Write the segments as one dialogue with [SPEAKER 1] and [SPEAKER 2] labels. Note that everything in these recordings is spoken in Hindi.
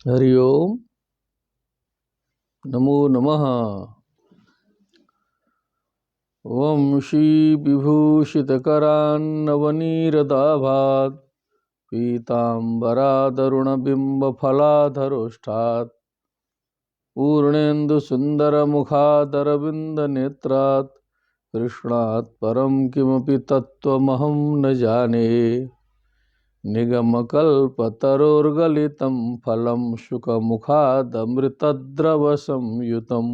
[SPEAKER 1] हरि ओम नमो नमः। वंशी विभूषितकरान्नवनीरदाभात् पीताम्बरादरुणबिम्बफलाधरोष्ठात् पूर्णेन्दुसुन्दरमुखादरविन्दनेत्रात् कृष्णात् परं किमपि तत्त्वमहं न जाने। निगमकल्पतरोर्गलितं फलं शुकमुखादमृतद्रवसंयुतं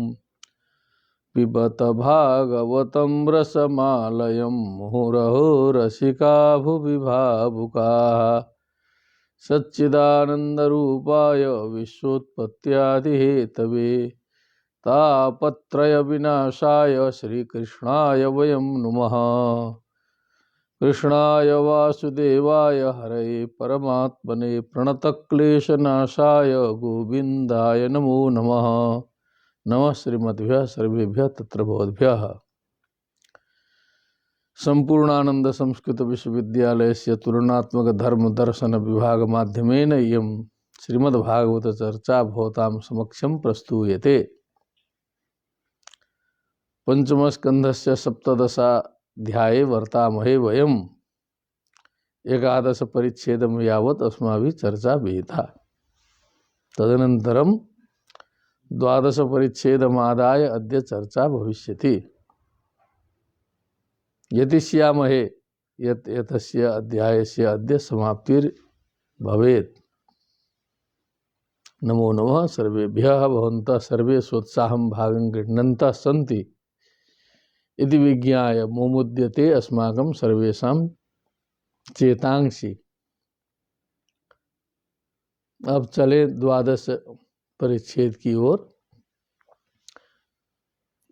[SPEAKER 1] पिबत भागवतं रसमालयं मुहुरहो रसिका भुवि भावुकाः। सच्चिदानन्दरूपाय विश्वोत्पत्त्यादिहेतवे तापत्रयविनाशाय श्रीकृष्णाय वयं नुमः। कृष्णाय वासुदेवाय हरये परमात्मने प्रणतक्लेशनाशाय गोविन्दाय नमो नमः। नमः श्रीमद्भ्यः सर्वेभ्यः तत्र भवद्भ्यः। सम्पूर्णानंद संस्कृत विश्वविद्यालयस्य तुलनात्मक धर्म दर्शन विभाग माध्यमेन इयं श्रीमद्भागवत चर्चा भवतां समक्षं प्रस्तूयते। पंचमस्कन्धस्य सप्तदशाध्याये वर्तामहे वयम्। एकादश परिच्छेदं यावत् अस्माभिः चर्चा विहिता। तदनन्तरं द्वादश परिच्छेदमादाय अद्य चर्चा भविष्यति। यतिष्यामहे यत् एतस्य अध्यायस्य अद्य समाप्तिर्भवेत्। नमो नमः सर्वेभ्यः। भवन्तः सर्वे सोत्साहं भागं गृह्णन्तः सन्ति इति विज्ञाय मोमुद्यते अस्माकं सर्वेषां चेतांसि। अब चले द्वादश परिच्छेद की ओर।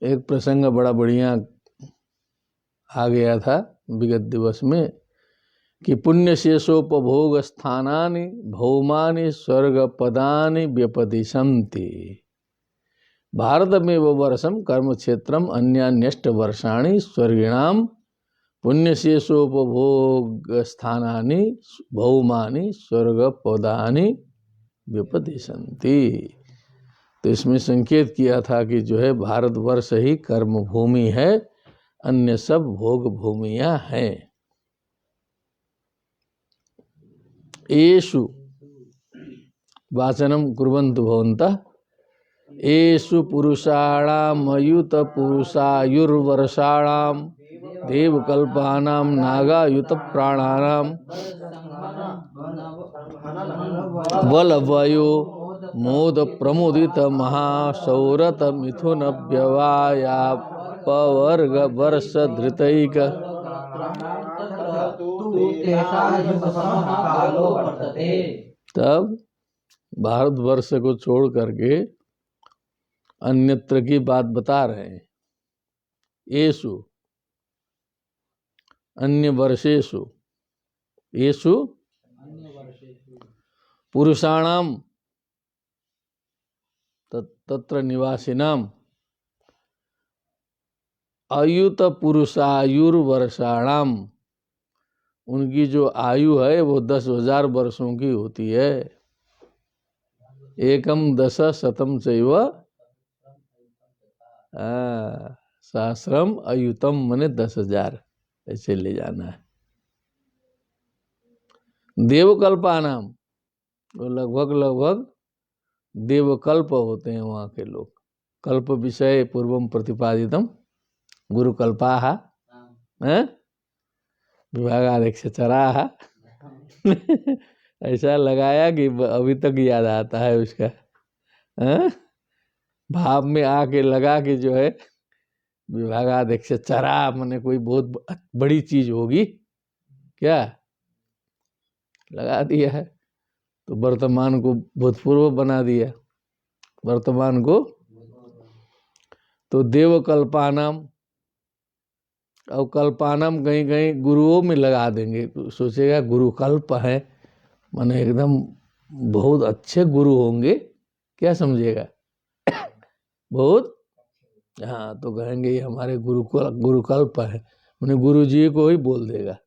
[SPEAKER 1] एक प्रसंग बड़ा बढ़िया आ गया था विगत दिवस में कि पुण्य शेषोपभोग स्थानानि भौमानि स्वर्ग पदानि व्यपदिशन्ति भारतमेव वर्षम कर्म क्षेत्रम अन्यान्यष्ट वर्षाणि स्वर्गिणाम पुण्यशेषोपभोग स्थानानि भौमानि स्वर्ग पदानि व्यपदिशन्ति। तो इसमें संकेत किया था कि जो है भारतवर्ष ही कर्म भूमि है, अन्य सब भोग भूमियां हैं। एषु वाचनम कुर्वन्तु भवन्तः। एषु पुरुषाणामयुत पुरुषायुर्वर्षाणां देवकल्पानां नागायुत प्राणानां बलवयो मोद प्रमुदित महासौरत मिथुन व्यवायापवर्ग वर्ष धृतैक। तब भारतवर्ष को छोड़ करके अन्यत्र की बात बता रहे हैं। येषु अन्य वर्षेषु, येषु पुरुषाणाम तत्र निवासिनाम अयुत पुरुषायुर्वर्षाणाम, उनकी जो आयु है वो 10,000 वर्षों की होती है। एकम दश शतम चैव सहस्रम अयुतम, मने 10,000 ऐसे ले जाना है। देवकल्पानाम, वो लगभग देवकल्प होते हैं वहाँ के लोग। कल्प विषय पूर्वम प्रतिपादितम गुरुकल्पाः विभागाध्यक्षराः। ऐसा लगाया कि अभी तक याद आता है उसका। भाव में आके लगा कि जो है विभागाध्यक्षरा माने कोई बहुत बड़ी चीज होगी क्या, लगा दिया है। तो वर्तमान को भूतपूर्व बना दिया, वर्तमान को। तो देवकल्पानाम, और कल्पानाम कहीं कहीं गुरुओं में लगा देंगे। सोचेगा गुरुकल्प है माने एकदम बहुत अच्छे गुरु होंगे, क्या समझेगा बहुत। हाँ, तो कहेंगे ये हमारे गुरुकल्प है, उन्हें गुरु जी को ही बोल देगा।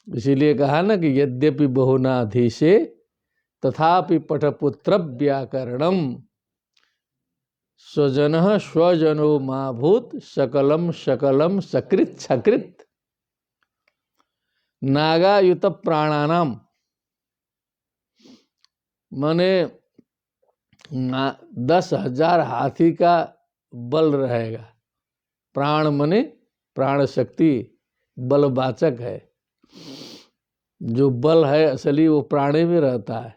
[SPEAKER 1] इसीलिए कहा ना कि यद्यपि बहुनाधीशे तथापि पठपुत्र व्याकरणम स्वजन स्वजनो माभूत सकलम सकलम सकृत सकृत नागायुत प्राणानाम। माने 10,000 हाथी का बल रहेगा। प्राण माने प्राण शक्ति, बलवाचक है। जो बल है असली वो प्राणी में रहता है।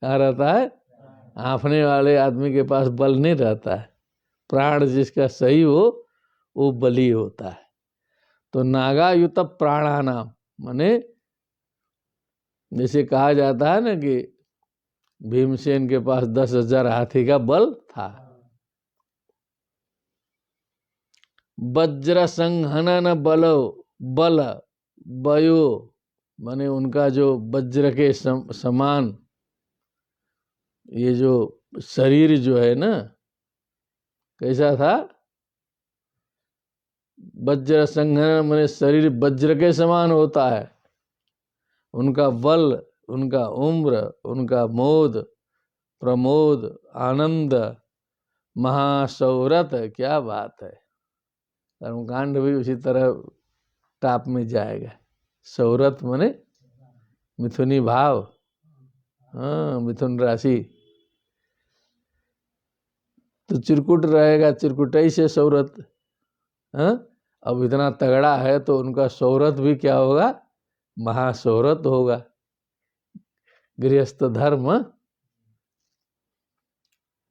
[SPEAKER 1] क्या रहता है? हाँफने वाले आदमी के पास बल नहीं रहता है। प्राण जिसका सही हो वो बली होता है। तो नागायुत प्राणानाम माने जैसे कहा जाता है ना कि भीमसेन के पास 10,000 हाथी का बल था। वज्र संहनन बलो बल वयो माने उनका जो वज्र के समान ये जो शरीर जो है ना, कैसा था? वज्र संहनन माने शरीर वज्र के समान होता है। उनका बल, उनका उम्र, उनका मोद, प्रमोद, आनंद, महासौरत। क्या बात है! कर्मकांड भी उसी तरह टाप में जाएगा। सौरत माने मिथुनी भाव, हाँ, मिथुन राशि। तो चिरकुट रहेगा, चिरकुटाई से सौरत। हाँ, अब इतना तगड़ा है तो उनका सौरत भी क्या होगा? महासौरत होगा। गृहस्थ धर्म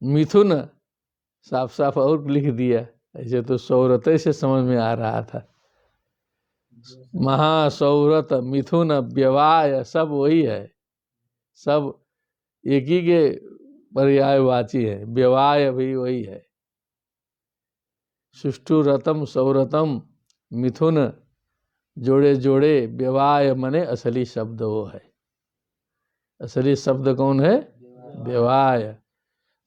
[SPEAKER 1] मिथुन साफ साफ और लिख दिया, ऐसे तो सौरत से समझ में आ रहा था। महासौरत, मिथुन, व्यवाय सब वही है, सब एक ही के पर्यायवाची है। व्यवाय भी वही है। सुष्ठु रतम सौरतम मिथुन जोड़े जोड़े, व्यवाय मने असली शब्द वो है। असली शब्द कौन है? व्यवाय।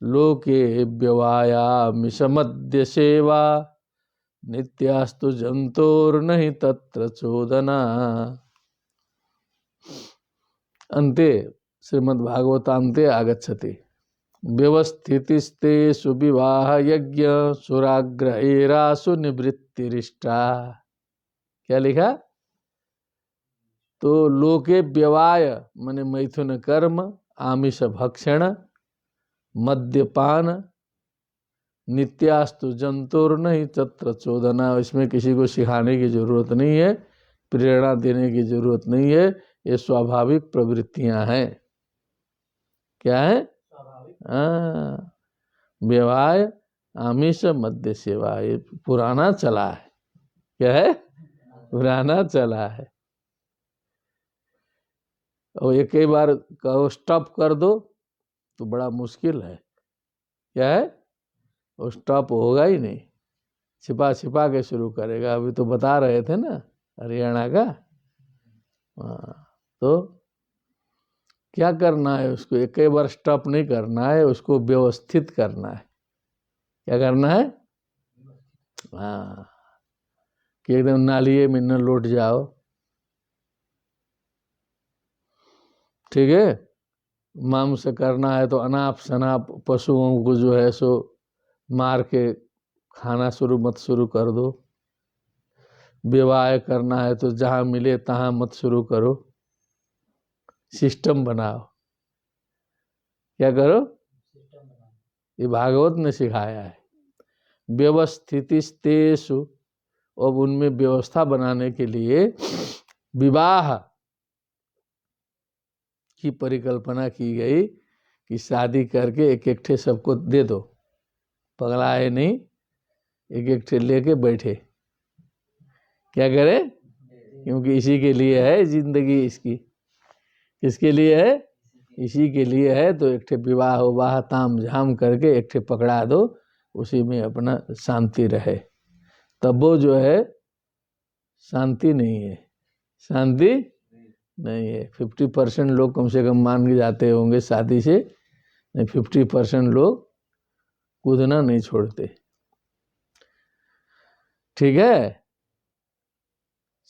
[SPEAKER 1] लोके व्यवाया मिषमद्य सेवा नित्यास्तु जंतोर्नहि तत्र चोदना। अन्ते श्रीमद्भागवतान्ते आगच्छति। व्यवस्थितिस्ते सुविवाह यज्ञ सुराग्रहेरासु निवृत्तिरिष्टा। क्या लिखा? तो लोके व्यवाय माने मैथुन कर्म, आमिष भक्षण, मद्यपान, नित्यास्तु जंतुर्नहि तत्र चोदना। इसमें किसी को सिखाने की जरूरत नहीं है, प्रेरणा देने की जरूरत नहीं है। ये स्वाभाविक प्रवृत्तियां हैं। क्या है? व्यवाय, आमिष, मद्य सेवा, ये पुराना चला है। क्या है? पुराना चला है। और एक ही बार कहो स्टॉप कर दो तो बड़ा मुश्किल है। क्या है? वो स्टॉप होगा ही नहीं, छिपा छिपा के शुरू करेगा। अभी तो बता रहे थे ना हरियाणा का। तो क्या करना है उसको? एक ही बार स्टॉप नहीं करना है, उसको व्यवस्थित करना है। क्या करना है? हाँ, कि एकदम नालिए में न लौट जाओ। ठीक है? मांस करना है तो अनाप शनाप पशुओं को जो है सो मार के खाना शुरू कर दो। विवाह करना है तो जहां मिले तहां मत शुरू करो, सिस्टम बनाओ। क्या करो? ये भागवत ने सिखाया है। व्यवस्थितिस्तेषु, अब उनमें व्यवस्था बनाने के लिए विवाह की परिकल्पना की गई कि शादी करके एक एक ठे सबको दे दो। पगलाए नहीं, एक एक ठे लेके बैठे। क्या करे? क्योंकि इसी के लिए है जिंदगी इसकी। किसके लिए है? इसी के लिए है। तो एक ठे विवाह उवाह ताम झाम करके एक ठे पकड़ा दो, उसी में अपना शांति रहे। तब वो जो है शांति नहीं है, शांति नहीं है। 50% लोग कम से कम मान के जाते होंगे शादी से, नहीं 50% लोग कूदना नहीं छोड़ते। ठीक है?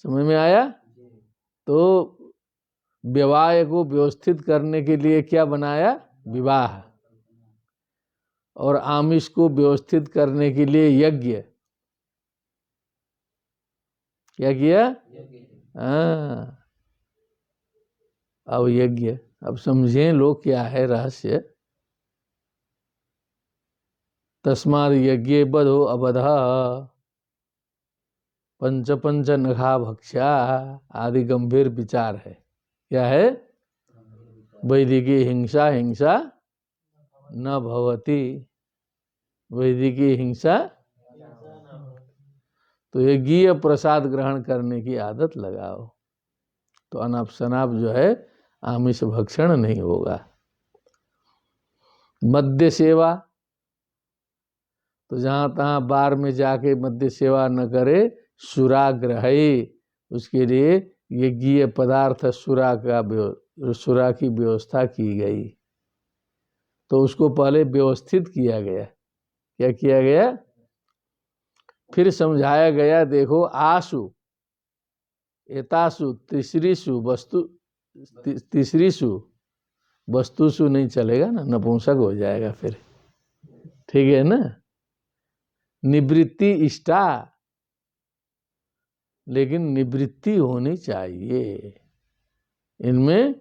[SPEAKER 1] समझ में आया? तो विवाह को व्यवस्थित करने के लिए क्या बनाया? विवाह। और आमिष को व्यवस्थित करने के लिए यज्ञ। क्या किया? हाँ, अब यज्ञ। अब समझें लोग क्या है रहस्य। तस्माद यज्ञे बधो अबधा पंच पंच नखा भक्षा आदि गंभीर विचार है। क्या है? वैदिकी हिंसा हिंसा न भवति। वैदिकी हिंसा। तो यज्ञीय प्रसाद ग्रहण करने की आदत लगाओ, तो अनाप शनाप जो है आमिष भक्षण नहीं होगा। मद्य सेवा, तो जहां तहां बार में जाके मद्य सेवा न करे। सुराग्रह, उसके लिए यज्ञीय पदार्थ सुरा की व्यवस्था की गई। तो उसको पहले व्यवस्थित किया गया। क्या किया गया? फिर समझाया गया, देखो आसु एतासु तीसरीसु वस्तु, तीसरीसु वस्तुसु नहीं चलेगा ना, नपुंसक हो जाएगा फिर। ठीक है ना? निवृत्ति इष्टा, लेकिन निवृत्ति होनी चाहिए। इनमें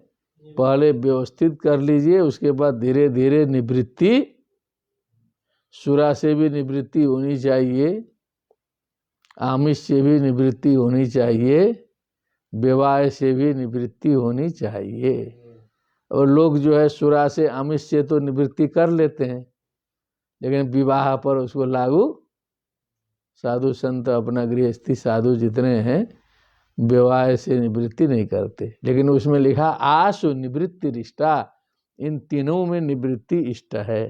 [SPEAKER 1] पहले व्यवस्थित कर लीजिए, उसके बाद धीरे धीरे निवृत्ति। सुरा से भी निवृत्ति होनी चाहिए, आमिष से भी निवृत्ति होनी चाहिए, विवाह से भी निवृत्ति होनी चाहिए। और लोग जो है सुरा से आमिष से तो निवृत्ति कर लेते हैं, लेकिन विवाह पर उसको लागू, साधु संत अपना गृहस्थी साधु जितने हैं विवाह से निवृत्ति नहीं करते। लेकिन उसमें लिखा आशु निवृत्ति इष्टा, इन तीनों में निवृत्ति इष्ट है।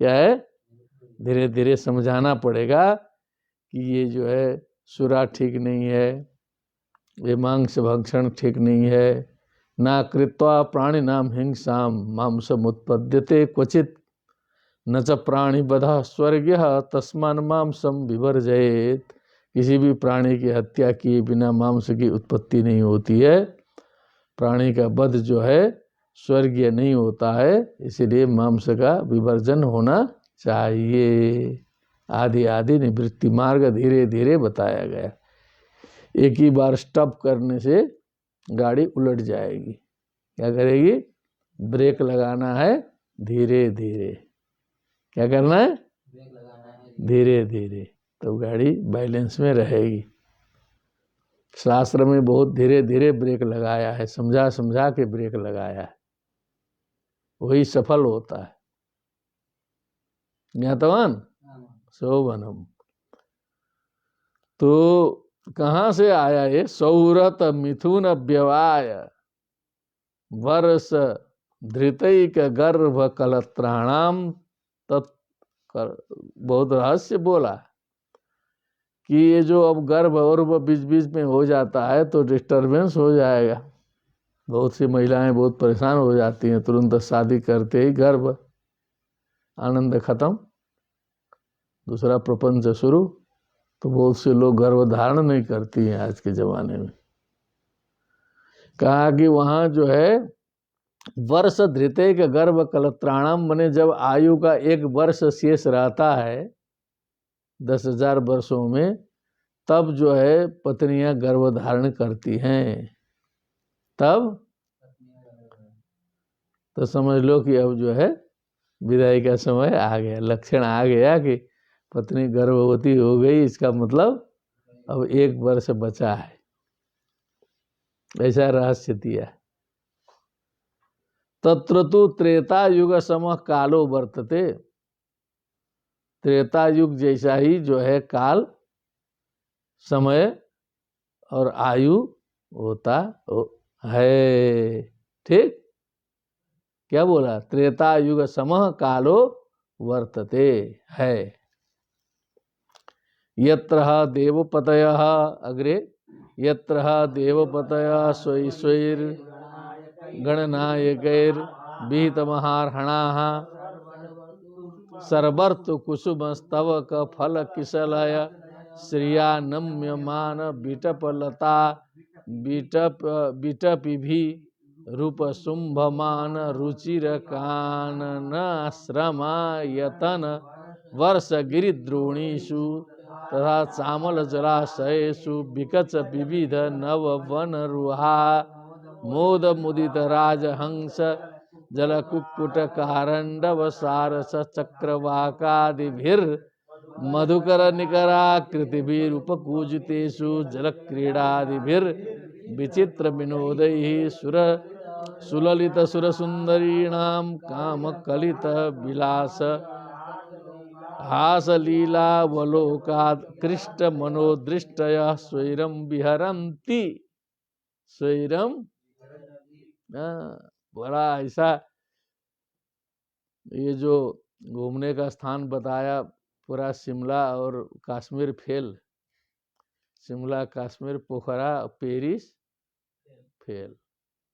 [SPEAKER 1] क्या है? धीरे धीरे समझाना पड़ेगा कि ये जो है सुरा ठीक नहीं है, ये मांस भक्षण ठीक नहीं है। ना कृत्वा प्राणी नाम हिंसाम मांसम उत्पद्यते क्वचित न च प्राणी बधा स्वर्गीय तस्मान मांसम विवर्जयेत। किसी भी प्राणी की हत्या किए बिना मांस की उत्पत्ति नहीं होती है। प्राणी का वध जो है स्वर्गीय नहीं होता है, इसलिए मांस का विवर्जन होना चाहिए। आदि आदि निवृत्ति मार्ग धीरे धीरे बताया गया। एक ही बार स्टॉप करने से गाड़ी उलट जाएगी। क्या करेगी? ब्रेक लगाना है धीरे धीरे। क्या करना है? धीरे धीरे, तो गाड़ी बैलेंस में रहेगी। शास्त्र में बहुत धीरे धीरे ब्रेक लगाया है, समझा समझा के ब्रेक लगाया है, वही सफल होता है। ज्ञातवान शोभनम। तो कहाँ से आया ये? सौरत मिथुन व्यवाय वर्ष धृतैक गर्भ कलत्राणाम तत्। बहुत रहस्य बोला कि ये जो अब गर्भ और बीच बीच में हो जाता है तो डिस्टरबेंस हो जाएगा। बहुत सी महिलाएं बहुत परेशान हो जाती हैं, तुरंत शादी करते ही गर्भ, आनंद खत्म, दूसरा प्रपंच शुरू। तो बहुत से लोग गर्भ धारण नहीं करती हैं आज के जमाने में। कहा कि वहां जो है वर्ष धृते के गर्भ कलत्राणाम, बने जब आयु का 1 वर्ष शेष रहता है 10,000 वर्षों में, तब जो है पत्नियां गर्भ धारण करती हैं। तब तो समझ लो कि अब जो है विदाई का समय आ गया, लक्षण आ गया कि पत्नी गर्भवती हो गई। इसका मतलब अब 1 वर्ष बचा है, ऐसा रहस्य दिया। तत्र तु त्रेता युग समः कालो वर्तते। त्रेता युग जैसा ही जो है काल, समय और आयु होता है। ठीक? क्या बोला? त्रेता युग समः कालो वर्तते है। यत्र देवपतयः, अग्रे यत्र देवपतयः स्वैर गणनायकैर विहितमहार्हणाः सर्वर्तु कुसुमस्तवक फल किशलय श्रिया नम्यमान बिटपलता बिटप बिटपिभि रूप शुंभमान रुचिर कानन श्रमायतन वर्ष गिरिद्रोणीषु तथा चामल जलाशयेषु विकच विविध नव वन रुहा मोद मुदित राजहंस जलकुक्कुट कारंडव सारस चक्रवाकादिभिर मधुकर निकराकृतिभिरुपकूजितेषु जलक्रीडादिभिर विचित्र विनोदैः सुर सुललित सुरसुन्दरीणां कामकलित विलास हासलीलावलोकात् कृष्ट मनोदृष्टयः स्वैरं विहरन्ति स्वैरम। बड़ा ऐसा ये जो घूमने का स्थान बताया पूरा शिमला और कश्मीर फेल, शिमला कश्मीर पोखरा पेरिस फेल,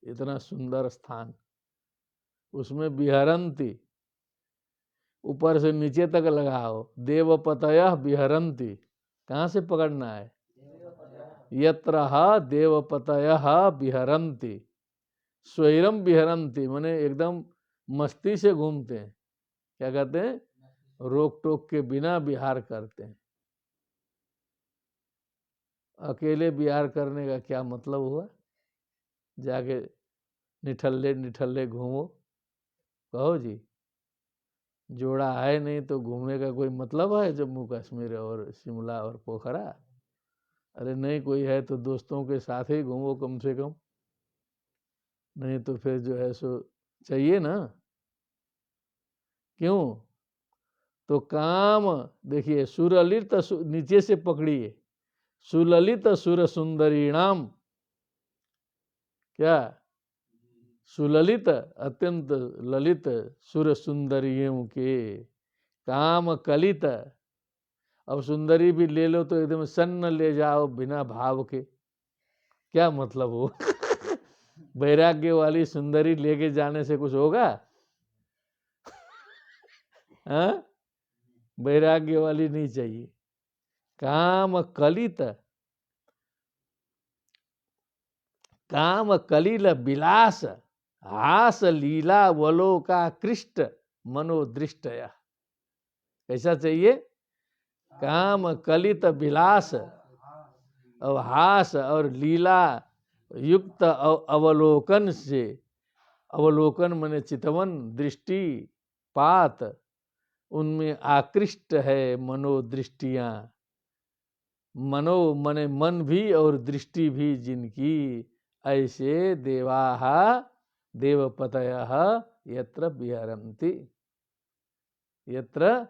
[SPEAKER 1] इतना सुंदर स्थान, उसमें विहरंती ऊपर से नीचे तक लगाओ, देवपतयः विहरंती, कहाँ से पकड़ना है, यत्र देवपतयः विहरंती स्वैरम विहरंती, माने एकदम मस्ती से घूमते हैं, क्या कहते हैं, रोक टोक के बिना विहार करते हैं। अकेले विहार करने का क्या मतलब हुआ, जाके निठल्ले निठल्ले घूमो, कहो जी, जोड़ा है नहीं तो घूमने का कोई मतलब है जम्मू कश्मीर और शिमला और पोखरा। अरे नहीं कोई है तो दोस्तों के साथ ही घूमो कम से कम, नहीं तो फिर जो है सो चाहिए ना, क्यों, तो काम देखिए सुललित, नीचे से पकड़िए, सुललित सुर सुंदरीणाम, क्या सुललित अत्यंत ललित सुर सुंदरियों के काम कलित, अब सुंदरी भी ले लो तो एकदम सन्न ले जाओ बिना भाव के, क्या मतलब हो वैराग्य वाली सुंदरी लेके जाने से कुछ होगा, हाँ, वैराग्य वाली नहीं चाहिए। काम कलित, काम कलिल विलास हास लीला वलोका कृष्ट मनोदृष्टया, कैसा चाहिए, काम कलित विलास और हास और लीला युक्त अवलोकन से, अवलोकन माने चितवन दृष्टि पात, उनमें आकृष्ट है मनोदृष्टियां, मनो मने मन भी और दृष्टि भी जिनकी, ऐसे देवाः देवपतयः यत्र विहरन्ति, यत्र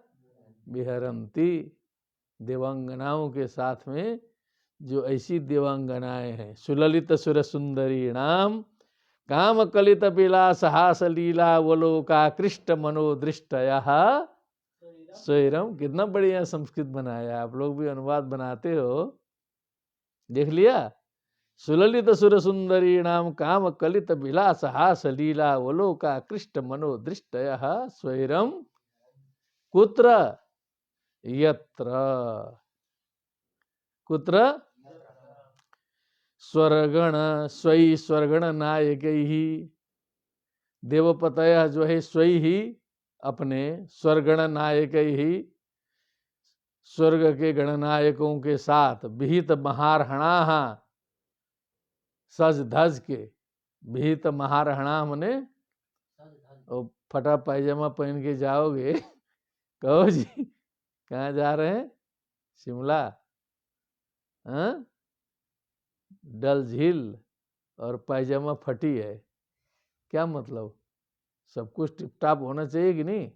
[SPEAKER 1] विहरन्ति, देवांगनाओं के साथ में जो ऐसी देवांगनाएं हैं, सुललित सुर सुंदरी नाम काम कलित विलास हास लीला वलोका कृष्ट मनोदृष्टयः स्वैरम। कितना बढ़िया संस्कृत बनाया, आप लोग भी अनुवाद बनाते हो, देख लिया, सुललित सुर सुंदरी नाम काम कलित विलास हास लीला वलोका कृष्ट मनोदृष्टयः स्वैरम कुत्र यत्र, कुत्र स्वर्गण स्वयं स्वर्गण नायकैः, देवपतयः जो है स्वयं ही अपने स्वर्गण नायकैः, स्वर्ग के गणनायकों के साथ, विहित महारहणाः सज धज के, विहित महारहणा मने फटा पायजामा पहन के जाओगे, कहो जी कहाँ जा रहे हैं, शिमला, हाँ, डल झील और पायजामा फटी है, क्या मतलब, सब कुछ टिपटाप होना चाहिए कि नहीं,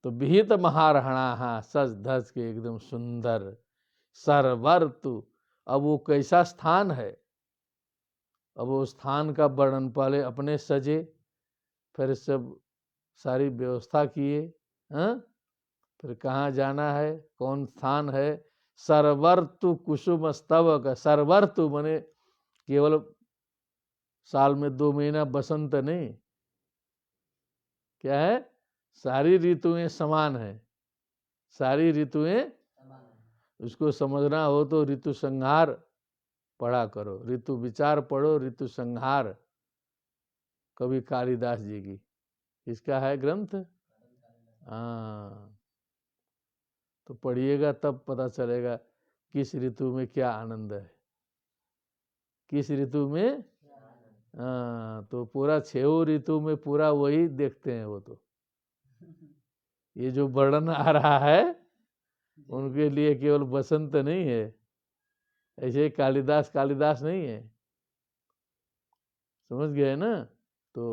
[SPEAKER 1] तो विहित महारहणा सज धज के एकदम सुंदर सरवर्तु। अब वो कैसा स्थान है, अब वो स्थान का वर्णन, पहले अपने सजे, फिर सब सारी व्यवस्था किए, हाँ, फिर कहाँ जाना है, कौन स्थान है, सरवर्तु कुसुम स्तवक, सरवर्तु माने केवल साल में 2 महीना बसंत नहीं, क्या है, सारी ऋतुएं समान है, सारी ऋतुएं, उसको समझना हो तो ऋतु संहार पढ़ा करो। ऋतु विचार पढ़ो, ऋतु संहार, कवि कालिदास जी की, इसका है ग्रंथ। हाँ, तो पढ़िएगा तब पता चलेगा किस ऋतु में क्या आनंद है, किस ऋतु में। हाँ, तो पूरा 6 ऋतु में पूरा वही देखते हैं वो। तो ये जो वर्णन आ रहा है उनके लिए केवल बसंत नहीं है, ऐसे कालिदास कालिदास नहीं है, समझ गए ना। तो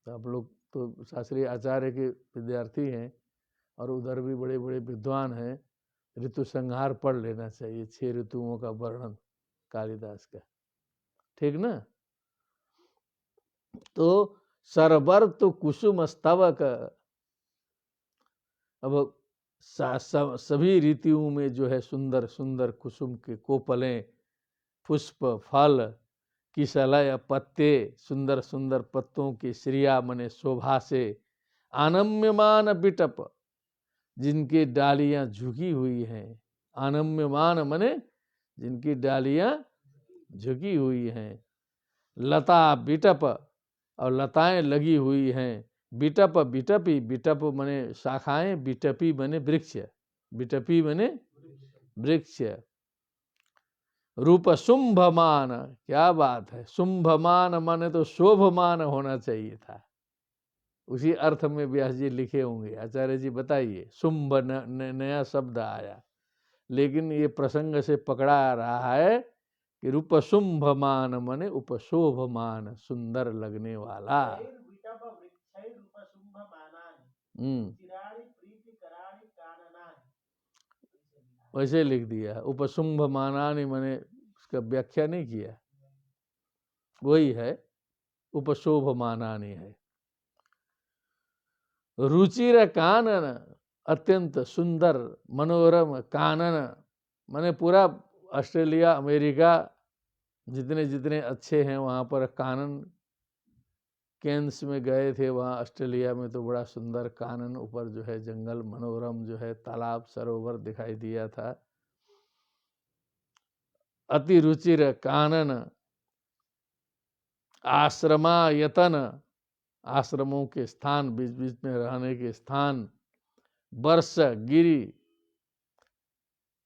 [SPEAKER 1] आप लोग तो शास्त्रीय आचार्य के विद्यार्थी हैं और उधर भी बड़े बड़े विद्वान हैं, ऋतु संहार पढ़ लेना चाहिए, 6 ऋतुओं का वर्णन कालिदास का, ठीक ना। तो सरबर तो कुसुम स्तवक, अब सभी ऋतुओं में जो है सुंदर सुंदर कुसुम के कोपलें, पुष्प, फल, किसलय पत्ते, सुंदर सुंदर पत्तों की श्रिया मने शोभा से, आनम्यमान बिटप, जिनकी डालियां झुकी हुई हैं, आनम्यमान मने जिनकी डालियां झुकी हुई हैं, लता बिटप, और लताएं लगी हुई हैं, बिटप बिटपी, बिटप मने शाखाएं, बिटपी मने वृक्ष, बिटपी मने वृक्ष, रूप शुंभमान, क्या बात है, शुंभमान माने तो शोभमान होना चाहिए था, उसी अर्थ में व्यास जी लिखे होंगे। आचार्य जी बताइए, शुंभ नया शब्द आया, लेकिन ये प्रसंग से पकड़ा रहा है कि रूप शुंभमान माने उपशोभमान, सुंदर लगने वाला। वैसे लिख दिया, उपशुंभ मानानि माने उसका व्याख्या नहीं किया, वही है, उपशोभ मानानि है। रुचिर कानन, अत्यंत सुंदर मनोरम, कानन माने पूरा ऑस्ट्रेलिया अमेरिका जितने जितने अच्छे हैं वहाँ पर कानन, केन्स में गए थे, वहाँ ऑस्ट्रेलिया में तो बड़ा सुंदर कानन, ऊपर जो है जंगल, मनोरम जो है तालाब सरोवर दिखाई दिया था। अति रुचिर कानन, आश्रमायतन, आश्रमों के स्थान, बीच बीच में रहने के स्थान, वर्ष गिरी,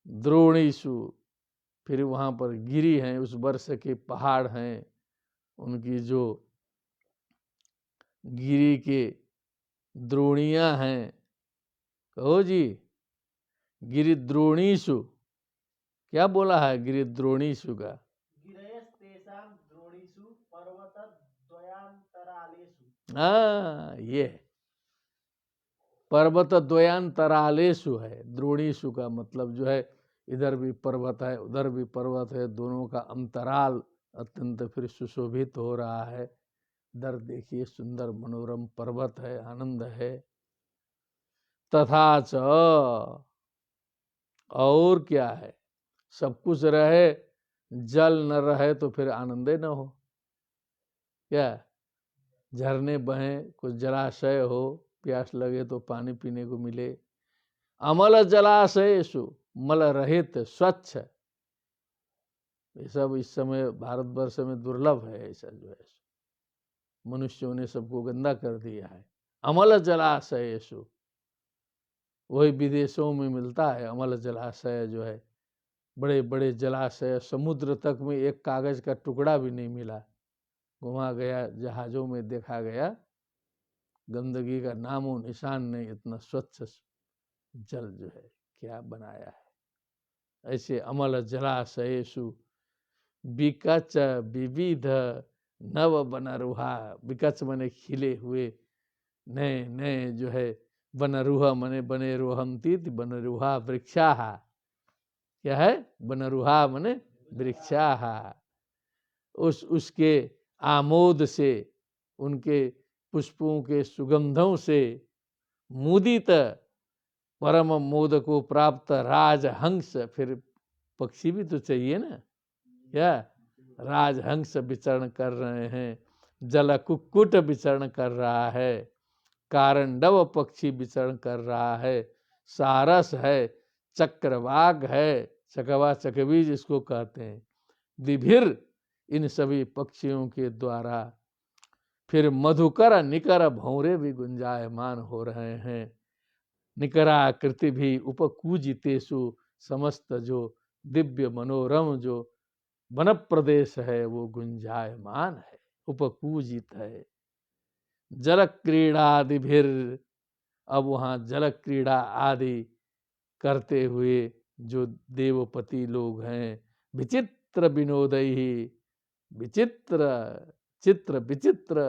[SPEAKER 1] द्रोणीसु, फिर वहाँ पर गिरी हैं, उस वर्ष के पहाड़ हैं, उनकी जो गिरी के द्रोणियाँ हैं, कहो जी, गिरिद्रोणीषु, क्या बोला है गिरिद्रोणीषु का, हाँ ये पर्वत द्वयांतरालेषु है, द्रोणीषु का मतलब जो है इधर भी पर्वत है उधर भी पर्वत है, दोनों का अंतराल अत्यंत फिर सुशोभित हो रहा है, इधर देखिए सुंदर मनोरम पर्वत है, आनंद है। तथा च, और क्या है, सब कुछ रहे, जल न रहे तो फिर आनंद न हो, क्या, झरने बहें, कुछ जलाशय हो, प्यास लगे तो पानी पीने को मिले, अमल जलाशयेषु, मल रहित स्वच्छ, ये सब इस समय भारतवर्ष में दुर्लभ है, ऐसा जो है मनुष्यों ने सबको गंदा कर दिया है। अमल जलाशयेषु, वही विदेशों में मिलता है अमल जलाशय जो है, बड़े बड़े जलाशय, समुद्र तक में एक कागज का टुकड़ा भी नहीं मिला, घुमा गया जहाज़ों में देखा गया, गंदगी का नामो निशान नहीं, इतना स्वच्छ जल जो है क्या बनाया है। ऐसे अमल जलाशयेषु विकच विविध नव बनरुहा, विकच मने खिले हुए नए नए जो है, बनरुहा मने बने रोहंती, बनरुहा वृक्षाहा, क्या है, बनरुहा मने वृक्षाहा, उसके आमोद से, उनके पुष्पों के सुगंधों से मुदित, परम मोद को प्राप्त राजहंस, फिर पक्षी भी तो चाहिए ना, क्या, राजहंस विचरण कर रहे हैं, जल कुक्कुट विचरण कर रहा है, कारंडव पक्षी विचरण कर रहा है, सारस है, चक्रवाक है, चकवा चकवी जिसको कहते हैं, दिभिर, इन सभी पक्षियों के द्वारा। फिर मधुकर निकर भौरे भी गुंजायमान हो रहे हैं। निकराकृति भी उपकूजितेषु, समस्त जो दिव्य मनोरम जो वन प्रदेश है वो गुंजायमान है, उपकूजित है। जल क्रीड़ादि फिर, अब वहाँ जल क्रीड़ा आदि करते हुए जो देवपति लोग हैं, विचित्र विनोदयी, विचित्र चित्र विचित्र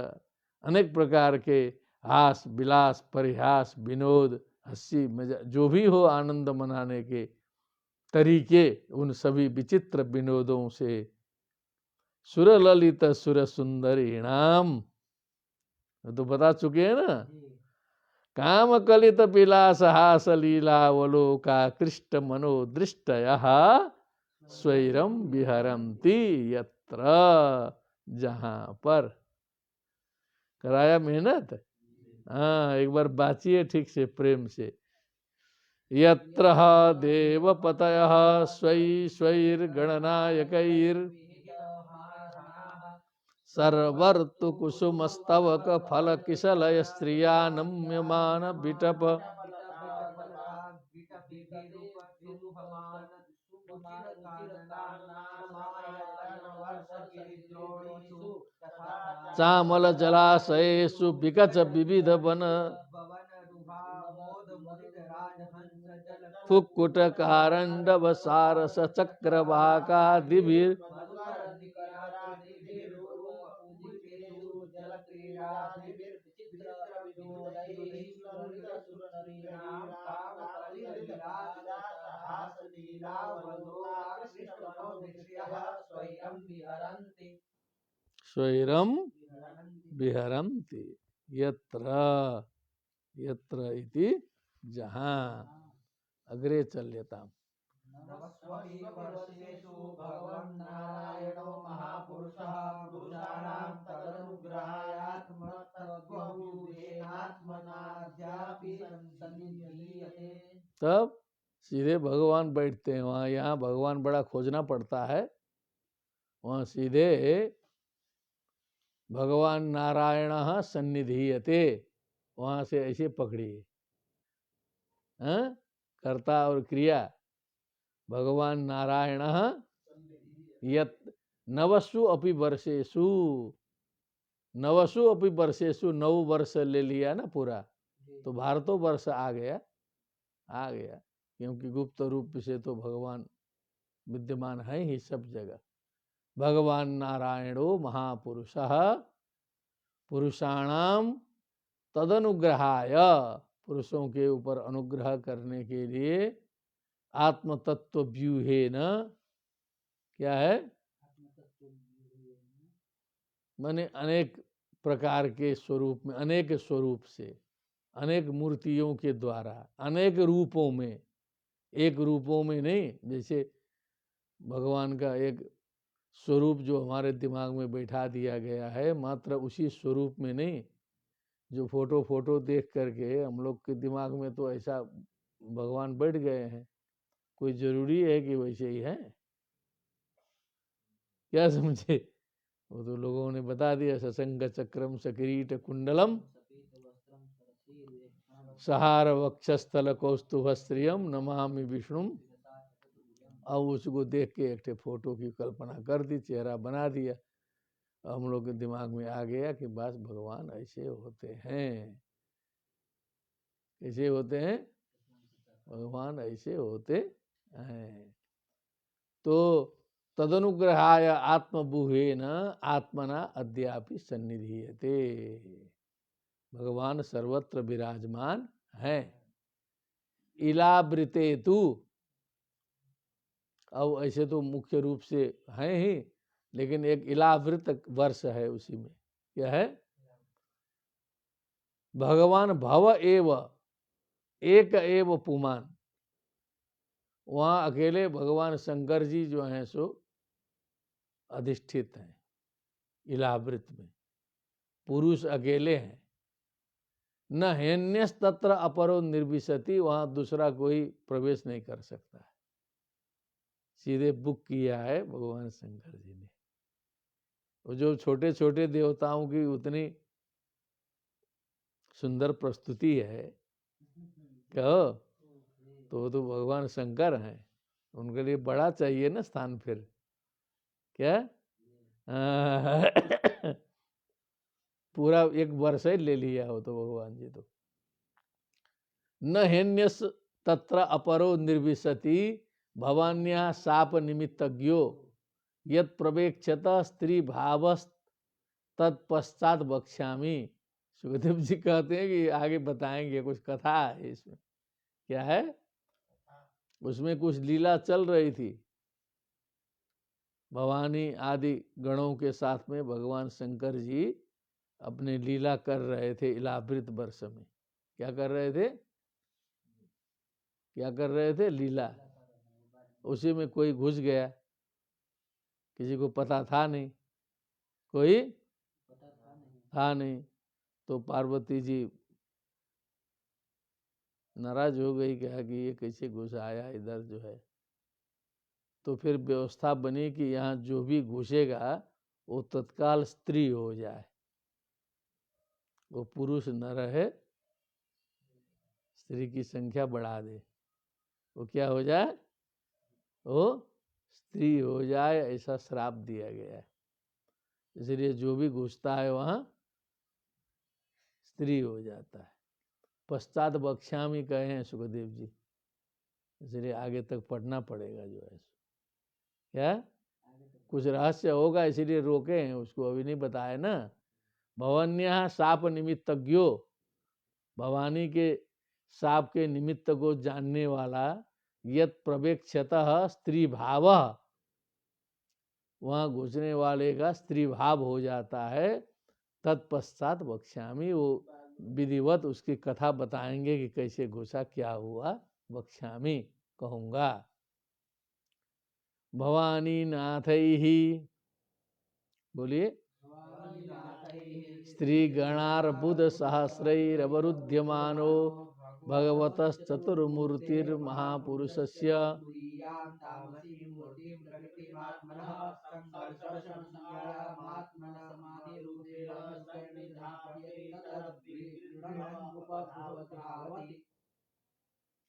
[SPEAKER 1] अनेक प्रकार के हास विलास परिहास विनोद हंसी मजा जो भी हो आनंद मनाने के तरीके, उन सभी विचित्र विनोदों से सुर ललित सुर सुंदरी नाम, तो बता चुके हैं ना। काम कलित विलास हास लीलावलोका कृष्ट मनोदृष्टयः स्वैरम विहरन्ति यत्र, जहां पर। कराया मेहनत। हाँ, एक बार बाचिए ठीक से प्रेम से। यत्र देवपतयः स्वै स्वैर्गणनायकैर् सर्वर्तु कुसुमस्तवक फल किसलय स्त्रिया नम्यमान बिटप चामल जलाशयेषु विकच विविध वन फुक्कुट कारंडव सारस चक्रवाकादिभिर स्वैरम विहरन्ति यत्र, यत्र इति जहां। अग्रे चल लेता। तब सीधे भगवान बैठते हैं वहाँ। यहाँ भगवान बड़ा खोजना पड़ता है, वहाँ सीधे भगवान नारायण सन्निधीयते, वहाँ से ऐसे पकड़िए। कर्ता और क्रिया, भगवान नारायण यत नवसु अपि वर्षेषु, नवसु अपि वर्षेषु, 9 वर्ष ले लिया ना पूरा, तो भारतो वर्ष आ गया, आ गया, क्योंकि गुप्त रूप से तो भगवान विद्यमान है ही सब जगह। भगवान नारायणो महापुरुषः पुरुषाणाम तदनुग्रहाय, पुरुषों के ऊपर अनुग्रह करने के लिए, आत्म तत्व व्यूहेन, क्या है, माने अनेक प्रकार के स्वरूप में, अनेक स्वरूप से, अनेक मूर्तियों के द्वारा, अनेक रूपों में, एक रूपों में नहीं। जैसे भगवान का एक स्वरूप जो हमारे दिमाग में बैठा दिया गया है, मात्र उसी स्वरूप में नहीं, जो फोटो देख करके हम लोग के दिमाग में तो ऐसा भगवान बैठ गए हैं। कोई जरूरी है कि वैसे ही है, क्या समझे। वो तो लोगों ने बता दिया, ससंग चक्रम सकिरीट कुंडलम सहार वक्षस्थल कौस्तुभ स्त्रियम नमामि विष्णुम। अब उसको देख के एक फोटो की कल्पना कर दी, चेहरा बना दिया, हम लोग के दिमाग में आ गया कि बस भगवान ऐसे होते हैं। कैसे होते हैं भगवान, ऐसे होते हैं। तो तदनुग्रहाय आत्मबुहेन आत्मना अद्यापि सन्निधीयते, भगवान सर्वत्र विराजमान है। इलावृते तु, अब ऐसे तो मुख्य रूप से है ही, लेकिन एक इलावृत वर्ष है उसी में। क्या है, भगवान भव एव एक एव पुमान, वहाँ अकेले भगवान शंकर जी जो हैं सो अधिष्ठित हैं इलावृत में, पुरुष अकेले हैं। न हेन्यस तत्र अपरो निर्विशति, वहाँ दूसरा कोई प्रवेश नहीं कर सकता है। सीधे बुक किया है भगवान शंकर जी ने। वो जो छोटे छोटे देवताओं की उतनी सुंदर प्रस्तुति है, कहो तो वो तो भगवान शंकर हैं, उनके लिए बड़ा चाहिए ना स्थान फिर, क्या पूरा एक वर्ष ही ले लिया हो तो भगवान जी तो। न हेन्यस तत्र अपरो निर्विशति भवान्या शाप निमित्तज्ञो यत प्रवेक्षत स्त्री भावस्त तत्पश्चात बक्ष्यामि। सुखदेव जी कहते हैं कि आगे बताएंगे, कुछ कथा है इसमें। क्या है उसमें? कुछ लीला चल रही थी भवानी आदि गणों के साथ में। भगवान शंकर जी अपने लीला कर रहे थे इलावृत वर्ष में। क्या कर रहे थे? क्या कर रहे थे? लीला। उसी में कोई घुस गया, किसी को पता था नहीं, कोई था नहीं, तो पार्वती जी नाराज हो गई, कहा कि ये कैसे घुस आया इधर जो है। तो फिर व्यवस्था बनी कि यहाँ जो भी घुसेगा वो तत्काल स्त्री हो जाए, वो पुरुष न रहे, स्त्री की संख्या बढ़ा दे, वो क्या हो जाए? वो स्त्री हो जाए, ऐसा श्राप दिया गया है। इसलिए जो भी घुसता है वहाँ स्त्री हो जाता है। पश्चात बक्ष्यामि कहे हैं सुखदेव जी, इसलिए आगे तक पढ़ना पड़ेगा जो है। क्या कुछ रहस्य होगा, इसीलिए रोके हैं उसको, अभी नहीं बताया ना। भवन्या शाप निमित्तज्ञो, भवानी के शाप के निमित्त को जानने वाला, यत प्रवेक्षतः स्त्री भाव, वहां घुसने वाले का स्त्री भाव हो जाता है। तत्पश्चात बक्ष्यामि, वो विधिवत उसकी कथा बताएंगे कि कैसे घुसा, क्या हुआ। बक्ष्यामि कहूंगा। भवानी नाथैहि, बोलिए। स्त्री गणार्बुद सहस्रैरवरुध्यमानो भगवतश्चतुर्मूर्तिर्महापुरुषस्य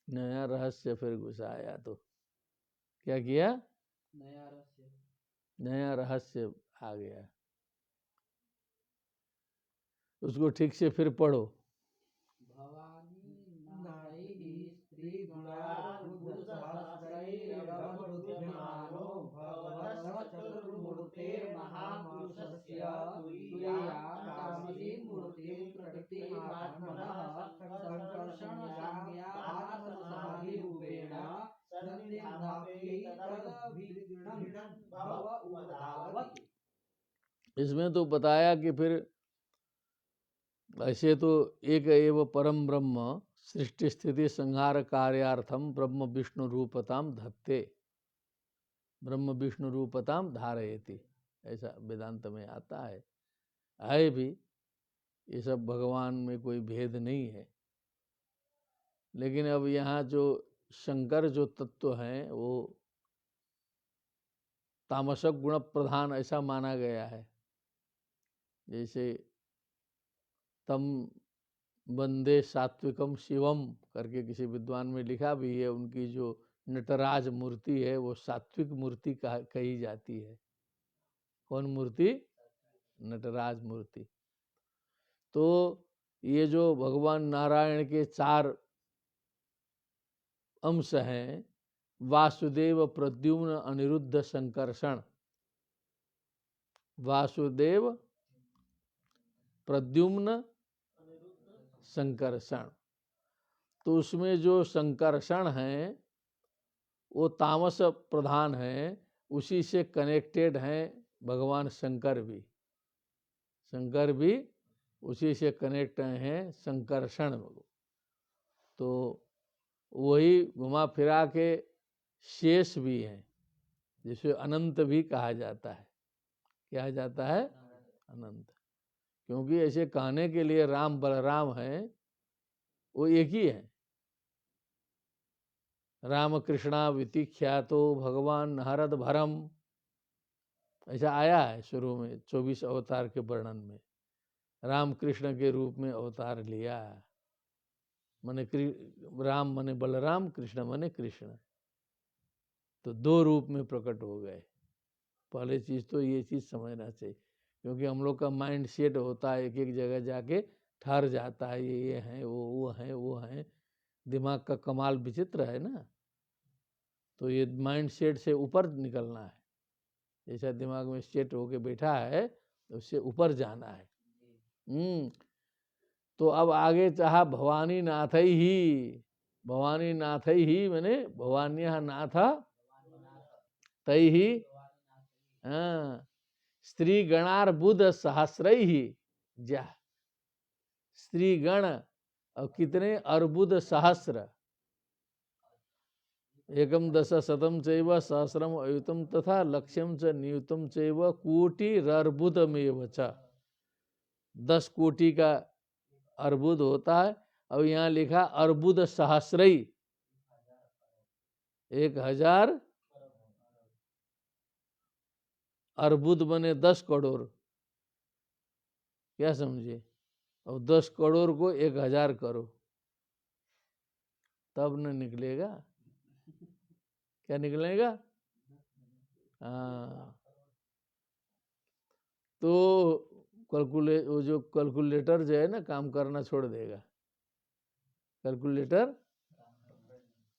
[SPEAKER 1] नया रहस्य फिर घुसाया। तो क्या किया? नया रहस्य आ गया, उसको ठीक से फिर पढ़ो। इसमें तो बताया कि फिर ऐसे तो एक एव परम ब्रह्म सृष्टि स्थिति संहार कार्यार्थम ब्रह्म विष्णु रूपताम धत्ते, ब्रह्म विष्णु रूपताम धारयति, ऐसा वेदांत में आता है भी। ये सब भगवान में कोई भेद नहीं है, लेकिन अब यहाँ जो शंकर जो तत्व हैं वो तामसक गुण प्रधान ऐसा माना गया है। जैसे तम वंदे सात्विकम शिवम करके किसी विद्वान में लिखा भी है, उनकी जो नटराज मूर्ति है वो सात्विक मूर्ति कही जाती है। कौन मूर्ति? नटराज मूर्ति। तो ये जो भगवान नारायण के 4 अंश हैं, वासुदेव प्रद्युम्न अनिरुद्ध संकर्षण, वासुदेव प्रद्युम्न संकर्षण, तो उसमें जो संकर्षण हैं वो तामस प्रधान हैं, उसी से कनेक्टेड हैं भगवान शंकर भी। शंकर भी उसी से कनेक्ट हैं, संकर्षण। तो वही घुमा फिरा के शेष भी हैं, जिसे अनंत भी कहा जाता है। क्या जाता है? अनंत। क्योंकि ऐसे कहने के लिए राम बलराम हैं, वो एक ही है। राम कृष्णा वितिख्यातो भगवान नारद भरम, ऐसा आया है शुरू में 24 अवतार के वर्णन में। राम कृष्ण के रूप में अवतार लिया, माने राम माने बलराम, कृष्ण माने कृष्ण, तो दो रूप में प्रकट हो गए। पहले चीज तो ये चीज समझना चाहिए, क्योंकि हम लोग का माइंड सेट होता है एक एक जगह जाके ठहर जाता है, ये है वो है वो है, दिमाग का कमाल विचित्र है ना। तो ये माइंड सेट से ऊपर निकलना है, जैसा दिमाग में सेट होके बैठा है तो उससे ऊपर जाना है। तो अब आगे चाहा भवानी नाथ ही, भवानी नाथ ही मैंने भवान्य नाथ तई ही, हाँ, स्त्री गणार बुध सहस्र ही, जा स्त्री गण और कितने अर्बुद सहस्र, एकम दश शतम चैव सहस्रम अयुतम तथा लक्ष्यम च नियुतम चैव कोटिरर्बुदमेव च, 10 कोटि का अर्बुद होता है। और यहाँ लिखा अर्बुद सहस्रई, 1000 अर्बुद बने 10 करोड़, क्या समझे। और 10 करोड़ को 1000 करो, तब न निकलेगा, क्या निकलेगा। हाँ, तो वो जो कैलकुलेटर जो है ना काम करना छोड़ देगा, कैलकुलेटर।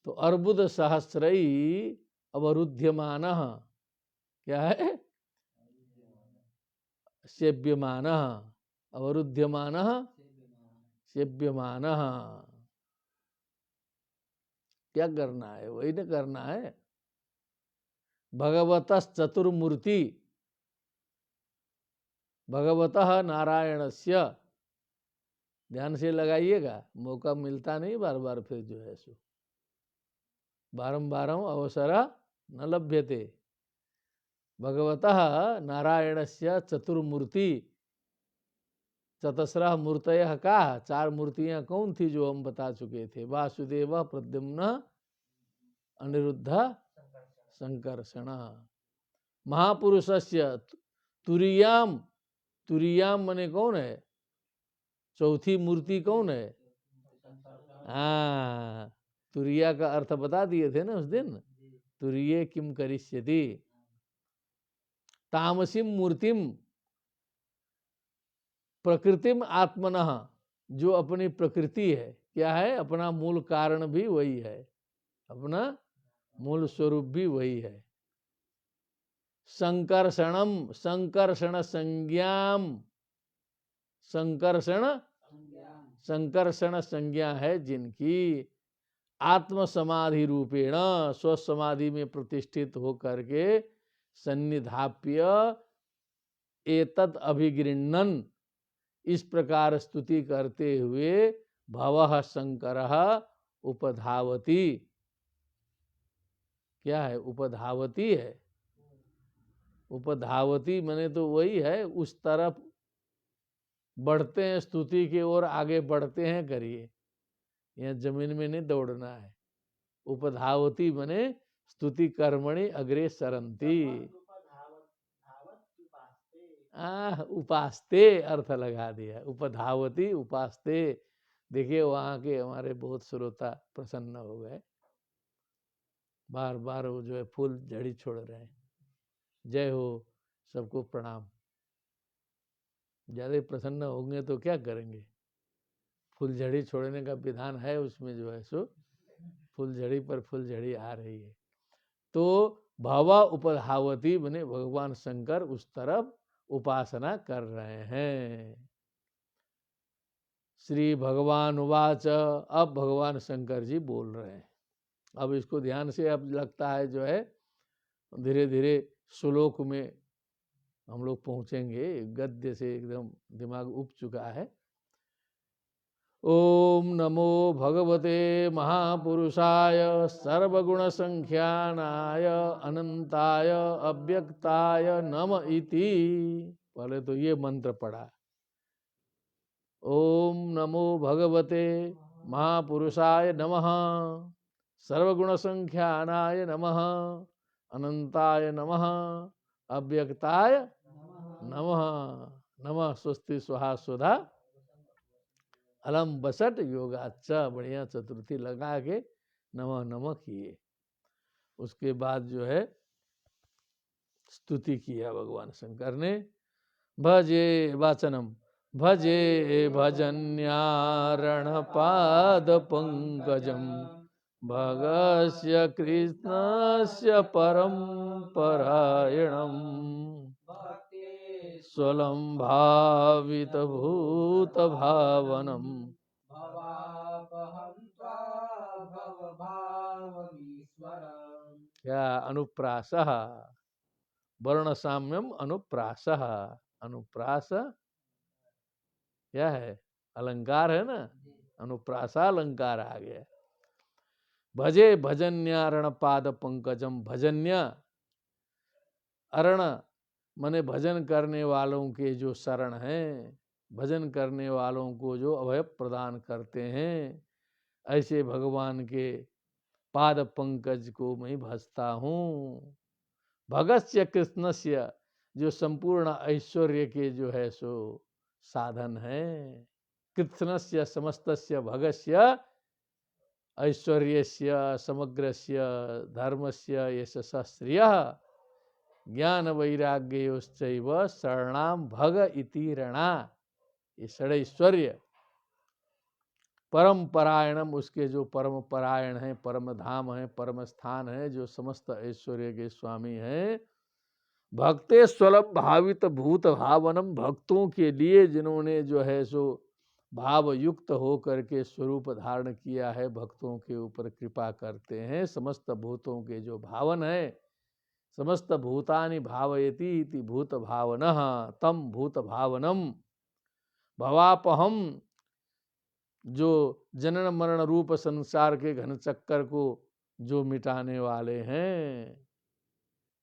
[SPEAKER 1] तो अर्बुद सहस्रई अवरुध्यमान, क्या है, सेव्यमान, अवरुध्यमान सेव्यमान, क्या करना है, वही ना करना है। भगवतः चतुर्मूर्ति, भगवतः नारायणस्य, ध्यान से लगाइएगा, मौका मिलता नहीं बार बार, फिर जो है सो बारंबार अवसर न लभ्यते। भगवतः नारायणस्य चतुर्मूर्ति, चतस्रः मूर्तयः का, 4 मूर्तियां कौन थी जो हम बता चुके थे, वासुदेव प्रद्युम्न अनिरुद्ध संकर्षण। महापुरुषस्य तुरीयाम, तुरीयाम मने कौन है, चौथी मूर्ति कौन है। हाँ, तुरिया का अर्थ बता दिए थे ना उस दिन, तुरिये किम करिष्यति। तामसीम मूर्तिम, प्रकृतिम आत्मनः, जो अपनी प्रकृति है, क्या है, अपना मूल कारण भी वही है, अपना मूल स्वरूप भी वही है। संकर्षणम, संकर्षण संज्ञाम, संकर्षण, संकर्षण संज्ञा है जिनकी, आत्म समाधि रूपेण, स्वसमाधि में प्रतिष्ठित होकर के, सन्निधाप्य एतत् अभिगृह्णन्, इस प्रकार स्तुति करते हुए, भवः शंकरः उपधावति, क्या है, उपधावती है, उपधावती माने तो वही है, उस तरफ बढ़ते हैं, स्तुति की ओर आगे बढ़ते हैं, करिए, यहाँ जमीन में नहीं दौड़ना है। उपधावती माने स्तुति कर्मणि अग्रे सरंती, उपास्ते अर्थ लगा दिया, उपधावती उपास्ते। देखिए वहाँ के हमारे बहुत श्रोता प्रसन्न हो गए, बार बार वो जो है फूल झड़ी छोड़ रहे हैं। जय हो, सबको प्रणाम। ज्यादा प्रसन्न होंगे तो क्या करेंगे, फुलझड़ी छोड़ने का विधान है उसमें, जो है सो फुलझड़ी पर फुलझड़ी आ रही है। तो भावा उपधावती बने भगवान शंकर उस तरफ उपासना कर रहे हैं। श्री भगवान उवाच, अब भगवान शंकर जी बोल रहे हैं। अब इसको ध्यान से, अब लगता है जो है धीरे धीरे श्लोक में हम लोग पहुंचेंगे, गद्य से एकदम दिमाग उब चुका है। ओम नमो भगवते महापुरुषाय सर्वगुण संख्यानाय अनंताय अव्यक्ताय नम इति। पहले तो ये मंत्र पढ़ा, ओम नमो भगवते महापुरुषाय नमः सर्वगुण संख्यानाय नमः, अनंताय नमः, अव्यक्ताय नमः, नमः स्वस्ति स्वाहा स्वधा अलम बसट योगाच्च। बढ़िया चतुर्थी लगा के नमः नमः किए। उसके बाद जो है स्तुति किया भगवान शंकर ने। भजे वाचनम भजे भजन्यारण पंकजम भगस्य कृष्णस्य परम परायणम स्वलं भावित भूत भावनम क्या अनुप्रासः वर्ण साम्यम अनुप्रासः। अनुप्रास क्या है? अलंकार है ना, अनुप्रासा अलंकार आ गया। भजे भजन्यारण पाद पंकजम। भजन्य अरण मने भजन करने वालों के जो शरण हैं, भजन करने वालों को जो अभय प्रदान करते हैं, ऐसे भगवान के पाद पंकज को मैं भजता हूँ। भगस्य कृष्णस्य जो संपूर्ण ऐश्वर्य के जो है सो साधन है। कृष्णस्य समस्तस्य भगस्य ऐश्वर्यस्य समग्रस्य धर्मस्य यशस्य श्रियः ज्ञान वैराग्योश्चैव शरणाम भग इति रणा। ये षडैश्वर्य परम परायणम, उसके जो परम परायण है, परम धाम है, परम स्थान है, जो समस्त ऐश्वर्य के स्वामी हैं। भक्ते स्वलभ भावित भूत भावनम, भक्तों के लिए जिन्होंने जो है सो भाव युक्त होकर के स्वरूप धारण किया है, भक्तों के ऊपर कृपा करते हैं। समस्त भूतों के जो भावन है, समस्त भूतानि भावयति इति भूत भावनः तम भूत भावनम भवापहम, जो जनन मरण रूप संसार के घन चक्कर को जो मिटाने वाले हैं।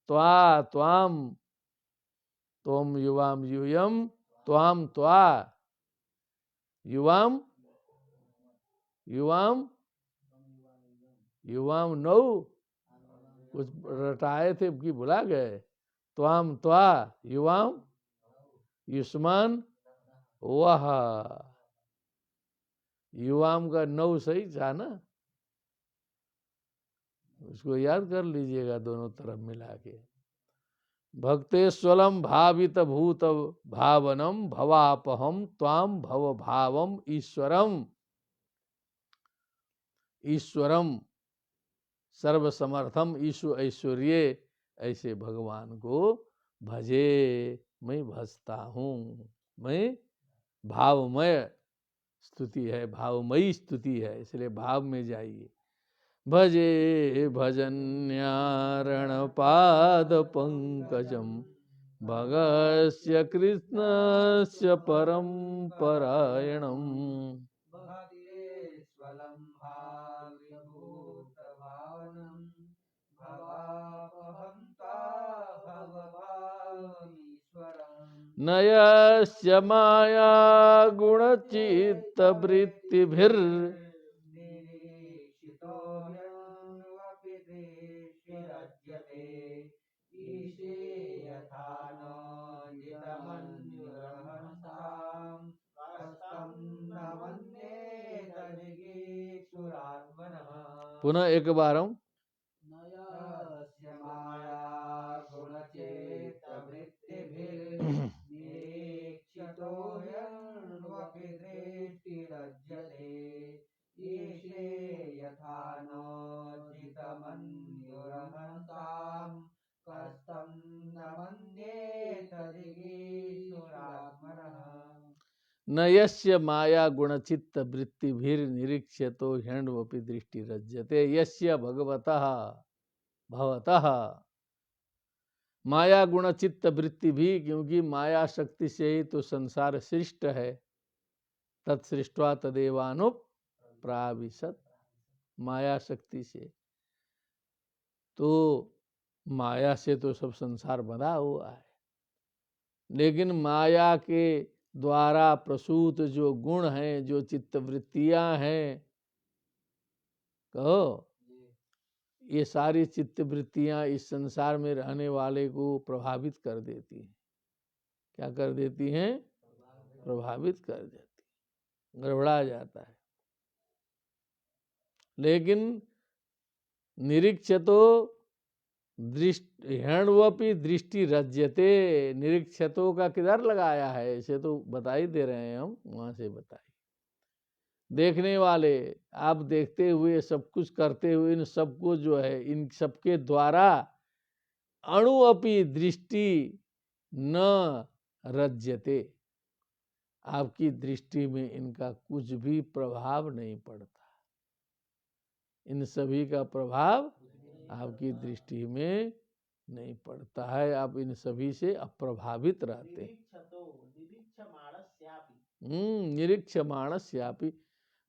[SPEAKER 1] त्वा त्वाम त्वम युवाम यूयम त्वाम त्वा युवाम युवाम युवाम नौ कुछ रटाए थे कि भुला गए। त्वाम त्वा युवाम युष्मान वह, युवाम का नौ सही था ना, उसको याद कर लीजिएगा दोनों तरफ मिला के। भक्तेश्वलम भावित भूत भावनम भवापहम त्वाम भव भावम ईश्वरम। ईश्वरम सर्वसमर्थम ईशु ऐश्वर्य, ऐसे भगवान को भजे, मैं भजता हूँ। मैं भावमय स्तुति है, भावमयी स्तुति है, इसलिए भाव में जाइए। भजे भजन्यारण पाद पंकजम भगस्य कृष्णस्य परम परायणम। नयस्य माया गुणचित्त वृत्तिभिर् पुनः एक बार हम न यस्य माया गुणचित्त वृत्तिभिर निरीक्ष्यतो ह्यण्वपि दृष्टि रज्यते। यस्य भगवतः भवतः माया गुणचित्त वृत्ति भी, क्योंकि माया शक्ति से ही तो संसार सृष्ट है। तत्सृष्टवा तदेवानुप प्राविशत, माया शक्ति से, तो माया से तो सब संसार बंधा हुआ है। लेकिन माया के द्वारा प्रसूत जो गुण हैं, जो चित्तवृत्तियां हैं, कहो ये सारी चित्त वृत्तियां इस संसार में रहने वाले को प्रभावित कर देती हैं। क्या कर देती हैं? प्रभावित कर देती, गड़बड़ा जाता है। लेकिन निरीक्षतो हिरण्वपि दृष्टि रज्यते, निरीक्षतों का किधर लगाया है? इसे तो बता ही दे रहे हैं हम, वहां से बताइए। देखने वाले, आप देखते हुए सब कुछ करते हुए इन सबको जो है, इन सबके द्वारा अणुअपि दृष्टि न रज्यते, आपकी दृष्टि में इनका कुछ भी प्रभाव नहीं पड़ता। इन सभी का प्रभाव आपकी दृष्टि में नहीं पड़ता है, आप इन सभी से अप्रभावित रहते हैं। निरीक्षमाणस्यापि,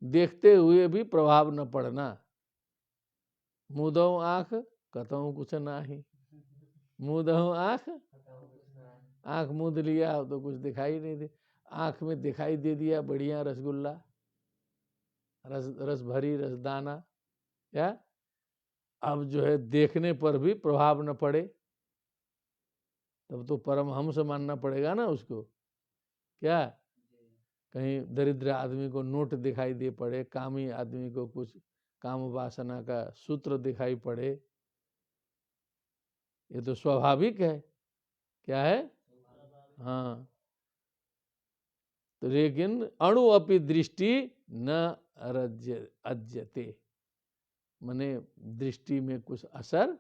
[SPEAKER 1] देखते हुए भी प्रभाव न पड़ना। मुदौ आँख कतौ कुछ नाही, मुदौ आँख, आँख मूंद लिया तो कुछ दिखाई नहीं दे, आँख में दिखाई दे दिया बढ़िया रसगुल्ला, रस भरी रसदाना, क्या अब जो है देखने पर भी प्रभाव न पड़े, तब तो परमहंस मानना पड़ेगा ना उसको। क्या कहीं दरिद्र आदमी को नोट दिखाई दे पड़े, कामी आदमी को कुछ काम वासना का सूत्र दिखाई पड़े, ये तो स्वाभाविक है। क्या है? हाँ, तो लेकिन अणु अपि दृष्टि न अज्यते, माने दृष्टि में कुछ असर,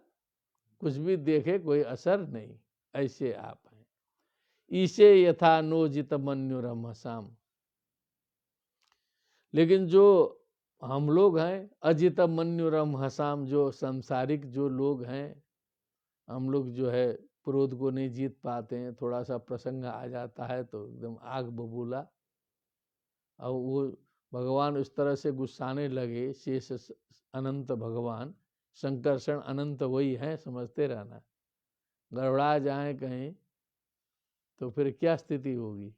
[SPEAKER 1] कुछ भी देखे कोई असर नहीं, ऐसे आप हैं। ईसे यथा नोजित मन्युरमसाम, लेकिन जो हम लोग हैं अजित मन्युरम हसाम, जो संसारिक जो लोग हैं, हम लोग जो है क्रोध को नहीं जीत पाते हैं, थोड़ा सा प्रसंग आ जाता है तो एकदम आग बबूला, और वो भगवान उस तरह से गुस्साने लगे, शेष अनंत भगवान, संकर्षण अनंत वही है, समझते रहना। गड़बड़ा जाए कहीं तो फिर क्या स्थिति होगी?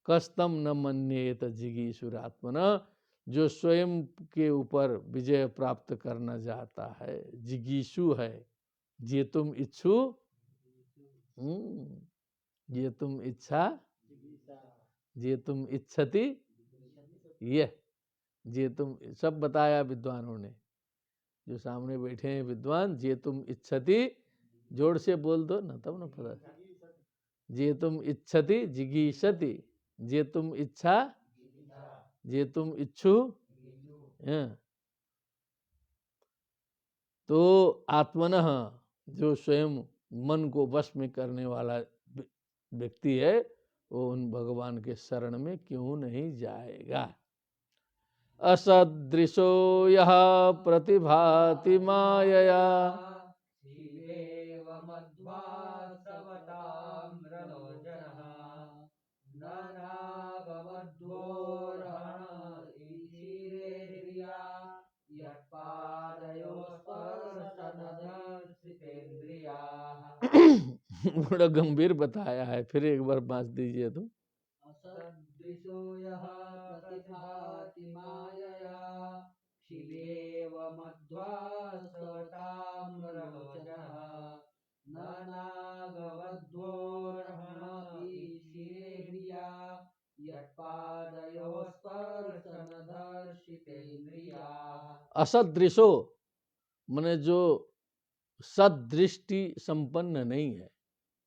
[SPEAKER 1] कस्तम न मन्येत जिगीषुरात्मना, जो स्वयं के ऊपर विजय प्राप्त करना चाहता है, जिगीषु है, जे तुम इच्छु, जे तुम इच्छा, जे तुम इच्छति, ये जे तुम, सब बताया विद्वानों ने, जो सामने बैठे हैं विद्वान, जे तुम इच्छति, जोर से बोल दो ना तब ना पता, जे तुम इच्छति जिगीषति, जे तुम इच्छा, जे तुम इच्छु, तो आत्मनः, जो स्वयं मन को वश में करने वाला व्यक्ति है, वो उन भगवान के शरण में क्यों नहीं जाएगा। असदृशो यः प्रतिभाति मायया, बड़ा गंभीर बताया है, फिर एक बार बांच दीजिए तो। असदृशो यः प्रतिभाति मायया, शिवेव मध्वा सवताम्रलोचनः, नानागवध्वोर्हणति शिरेन्द्रिया, यत्पादयोः स्पर्शनदर्शितेन्द्रियाः। असदृशो माने जो सदृष्टि संपन्न नहीं है,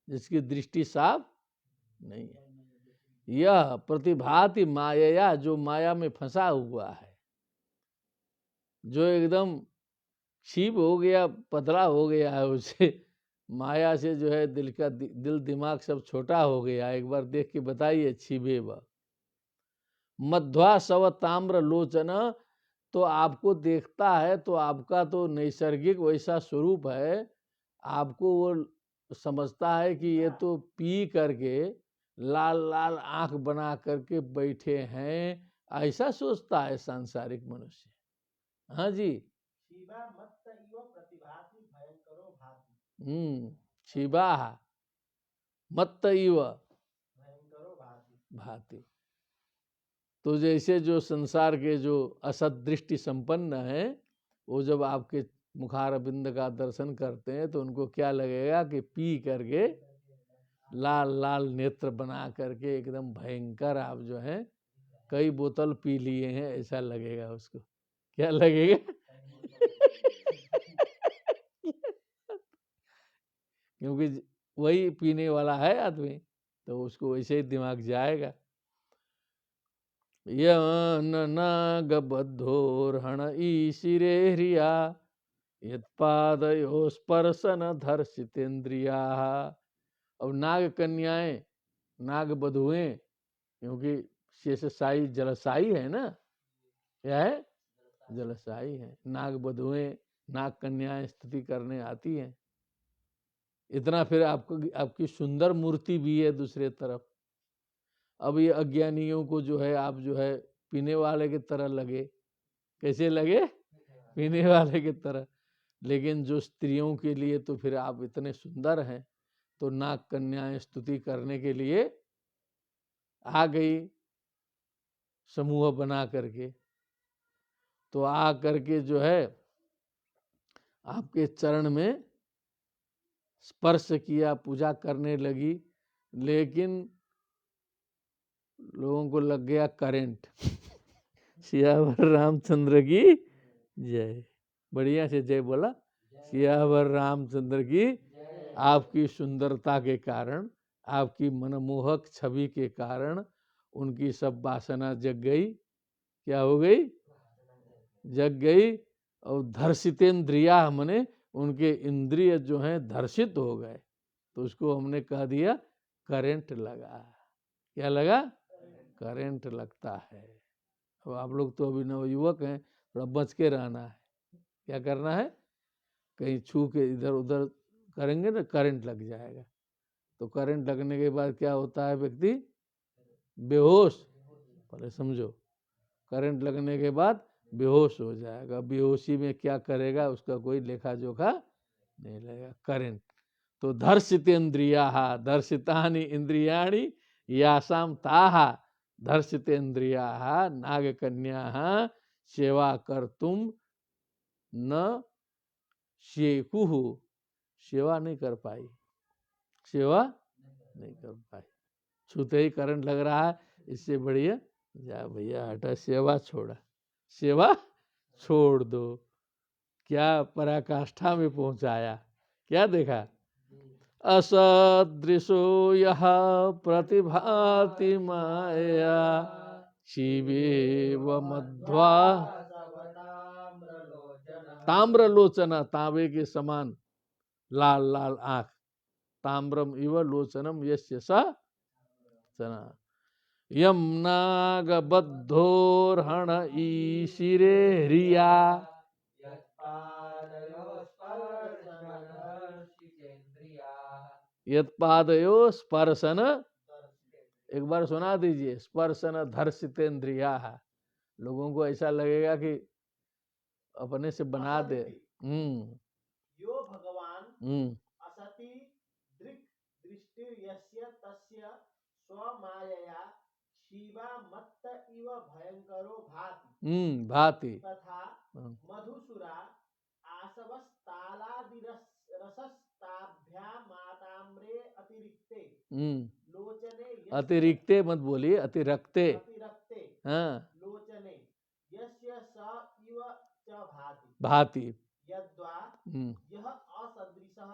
[SPEAKER 1] जिसकी दृष्टि साफ नहीं है, यह प्रतिभाति माया, जो माया में फंसा हुआ है, जो एकदम क्षीप हो गया, पतला हो गया है, उसे माया से जो है दिल दिमाग सब छोटा हो गया। एक बार देख के बताइए, छिबे व मध्वा सव ताम्र लोचन, तो आपको देखता है तो आपका तो नैसर्गिक वैसा स्वरूप है, आपको वो समझता है कि ये तो पी करके लाल लाल आंख बना करके बैठे हैं, ऐसा सोचता है सांसारिक मनुष्य। हाँ जी, शिवा मत्त इव भाति, तो जैसे जो संसार के जो असत दृष्टि संपन्न है, वो जब आपके मुखारबिंद का दर्शन करते हैं तो उनको क्या लगेगा कि पी करके लाल लाल नेत्र बना करके एकदम भयंकर आप जो है कई बोतल पी लिए हैं ऐसा लगेगा उसको। क्या लगेगा? क्योंकि वही पीने वाला है आदमी, तो उसको वैसे ही दिमाग जाएगा। नागबद्धोर्हण ईशिरे ह्रिया यत्पादयो स्पर्शन धर्षितेन्द्रिया। अब नाग कन्याएं, नाग बधुएं, क्योंकि शेषशाही जलशाही है ना, क्या है? जलशाही है। नाग बधुएं, नाग कन्याएं स्तुति करने आती हैं। इतना फिर आपको आपकी सुंदर मूर्ति भी है दूसरे तरफ। अब ये अज्ञानियों को जो है आप जो है पीने वाले की तरह लगे। कैसे लगे? पीने वाले की तरह। लेकिन जो स्त्रियों के लिए तो फिर आप इतने सुंदर हैं, तो नाग कन्याएं स्तुति करने के लिए आ गई समूह बना करके। तो आ करके जो है आपके चरण में स्पर्श किया, पूजा करने लगी। लेकिन लोगों को लग गया करंट। सियावर रामचंद्र की जय। बढ़िया से जय बोला। सियावर रामचंद्र की। आपकी सुंदरता के कारण, आपकी मनमोहक छवि के कारण उनकी सब वासना जग गई। क्या हो गई? जग गई। और धर्षितेन्द्रिया मने उनके इंद्रिय जो हैं धर्षित हो गए। तो उसको हमने कह दिया करंट लगा। क्या लगा? करंट लगता है। अब आप लोग तो अभी नवयुवक हैं, थोड़ा बच के रहना है। क्या करना है? कहीं छू के इधर उधर करेंगे ना करंट लग जाएगा। तो करंट लगने के बाद क्या होता है? व्यक्ति बेहोश। पहले समझो, करंट लगने के बाद बेहोश हो जाएगा। बेहोशी में क्या करेगा उसका कोई लेखा जोखा नहीं लगेगा। करंट। तो धर्षितेन्द्रिया, दर्शितानि इंद्रियाणि यासाम ताहा धर्षितेन्द्रिया नागकन्या सेवा कर्तुम न शेकुहु। सेवा नहीं कर पाई, सेवा नहीं कर पाई। छूते ही करंट लग रहा है, इससे बढ़िया जा भैया हटा, सेवा छोड़ा, सेवा छोड़ दो। क्या पराकाष्ठा में पहुंचाया। क्या देखा? असदृशो यह प्रतिभाति माया शिवेव मध्वा ताम्रलोचना, तांबे के समान लाल लाल आंख। ताम्रम इव लोचनम यस्य स चना। यम नागबद्धोर्हण ईशिरे ह्रिया यत्पादयो स्पर्शन। एक बार सुना दीजिए, स्पर्शन धर्षितेन्द्रिया। लोगों को ऐसा लगेगा कि अपने से बना दे।
[SPEAKER 2] यो भगवान असति दृक् दृष्टिर्यस्य तस्य स्वमायया शिवा मत्त इव भयंकरो भाति।
[SPEAKER 1] भाति।
[SPEAKER 2] तथा मधुसुरा आसवस्तालादिरसस्ताभ्यामाताम्रे अतिरिक्ते लोचने
[SPEAKER 1] अतिरिक्ते मत बोलिए, अतिरक्ते।
[SPEAKER 2] अतिरक्ते लोचने यस्य स इव च भाति।
[SPEAKER 1] भाति।
[SPEAKER 2] यद्वा यह असदृशः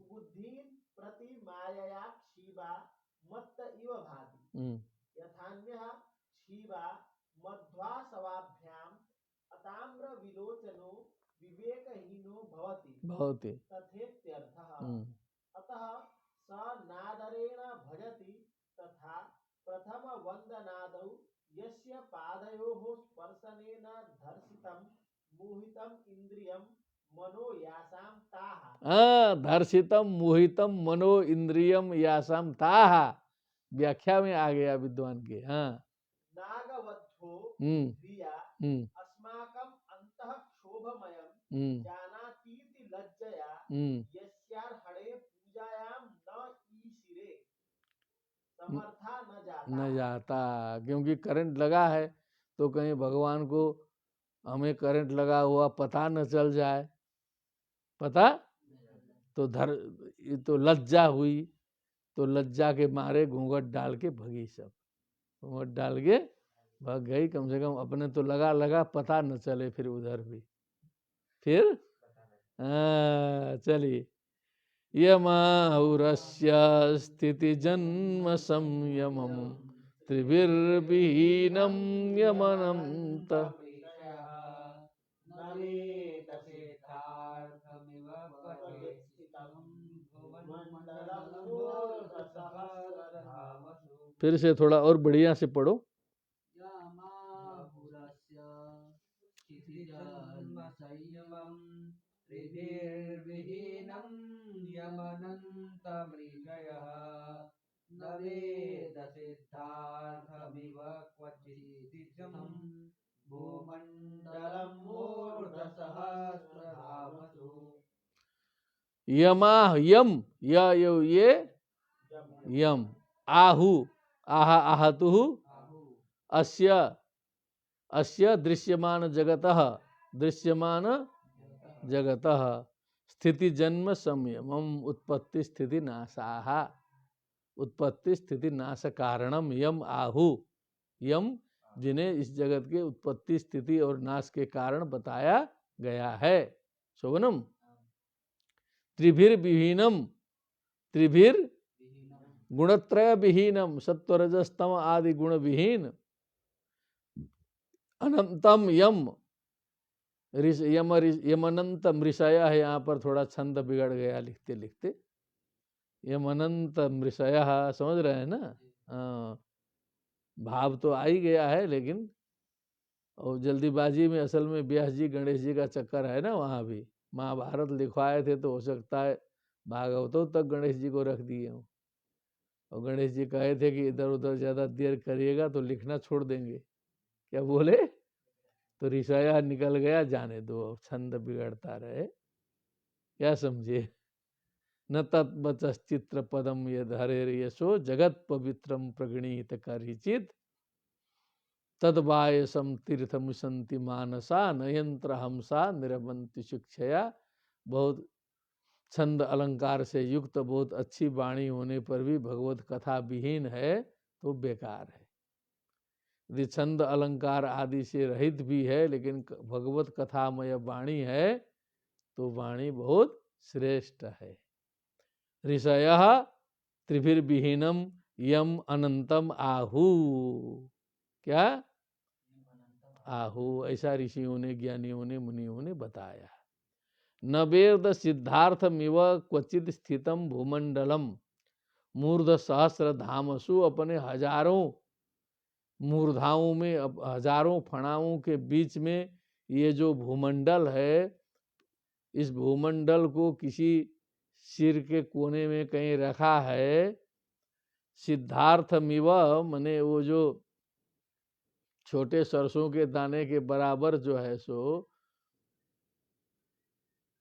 [SPEAKER 2] बुद्धिं प्रति मायया क्षीबा मत्त इव भाति। यथान्यः क्षीबा मध्वासवाभ्याम् अताम्र विलोचनो विवेकहीनो भवति तथेत्यर्थः। अतः स नादरेण भजति तथा प्रथम वंदनादौ यस्य पादयोः स्पर्शनेन धर्षितं मोहितं इंद्रियं मनो यासाम ताहा।
[SPEAKER 1] धर्षितम मोहितम मनो इंद्रियम यासाम ताहा। व्याख्या में आ गया विद्वान के।
[SPEAKER 2] नागवद्धो धिया अस्माकं अंतः क्षोभमयं जानातीति लज्जया यस्यार्हणे पूजायां न ईशिरे समर्था न जाता।
[SPEAKER 1] क्योंकि करंट लगा है तो कहीं भगवान को हमें करंट लगा हुआ पता न चल जाए, पता तो ये तो लज्जा हुई, तो लज्जा के मारे घूंघट डाल के भगी, सब घूंघट डाल के भाग गई। कम से कम अपने तो लगा पता न चले फिर उधर भी। फिर चलिए, यमाहुरस्य स्थिति जन्म संयमम त्रिभिर्विहीनम यमनंत। फिर से थोड़ा और बढ़िया से पढ़ो। यमा यम ये यम आहु आहा आहतु अस्य अस्य दृश्यमान जगतः स्थिति जन्म संयमम उत्पत्ति स्थिति नाशाः। उत्पत्ति स्थिति नाश कारणम यम आहु, यम जिन्हें इस जगत के उत्पत्ति स्थिति और नाश के कारण बताया गया है। शोभनम त्रिभिर विहीनम, त्रिभिर गुणत्रय विहीनम, सत्वरजस्तम आदि गुण विहीन, अनंतम यम यमनंतम ऋषय है। यहाँ पर थोड़ा छंद बिगड़ गया लिखते लिखते, यमनंतम ऋषय, समझ रहे हैं ना? भाव तो आ ही गया है, लेकिन और जल्दीबाजी में असल में व्यास जी गणेश जी का चक्कर है ना। वहाँ भी महाभारत लिखवाए थे तो हो सकता है भागवतों तक गणेश जी को रख दिए हूँ, और गणेश जी कहे थे कि इधर उधर ज्यादा देर करिएगा तो लिखना छोड़ देंगे। क्या बोले? तो ऋषया निकल गया, जाने दो, छंद बिगड़ता रहे, क्या समझे? न तत्वचित्र पदम यद हरेर यशो जगत पवित्रम प्रगणित करिचित तदवायसम तीर्थम संति मानसा नयंत्र हमसा निरवंति शिक्षया। बहुत छंद अलंकार से युक्त बहुत अच्छी वाणी होने पर भी भगवत कथा विहीन है तो बेकार है। यदि छंद अलंकार आदि से रहित भी है लेकिन भगवत कथामय वाणी है तो वाणी बहुत श्रेष्ठ है। ऋषयः त्रिभिर्विहीनम यम अनंतम आहु। क्या आहु? ऐसा ऋषियों ने, ज्ञानियों ने, मुनियों ने बताया। न वेद सिद्धार्थमिव क्वचित स्थितम भूमंडलम मूर्ध सहस्र धामसु। अपने हजारों मूर्धाओं में, हजारों फणाओं के बीच में ये जो भूमंडल है, इस भूमंडल को किसी सिर के कोने में कहीं रखा है। सिद्धार्थमिव मने वो जो छोटे सरसों के दाने के बराबर जो है, सो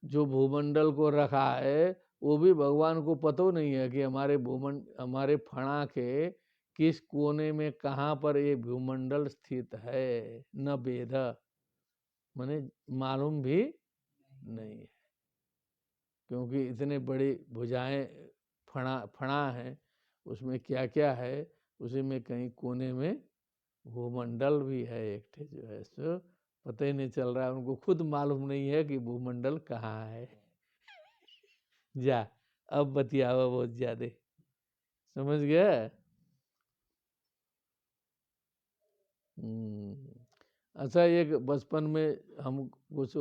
[SPEAKER 1] जो भूमंडल को रखा है, वो भी भगवान को पता नहीं है कि हमारे फणा के किस कोने में कहाँ पर ये भूमंडल स्थित है। न वेद माने मालूम भी नहीं है, क्योंकि इतने बड़ी भुजाएं फणा है, उसमें क्या क्या है, उसी में कहीं कोने में भूमंडल भी है एक जो है, सो पता ही नहीं चल रहा है। उनको खुद मालूम नहीं है कि भूमंडल कहाँ है। जा अब बतियावा बहुत ज्यादा, समझ गया? अच्छा, एक बचपन में हम कुछ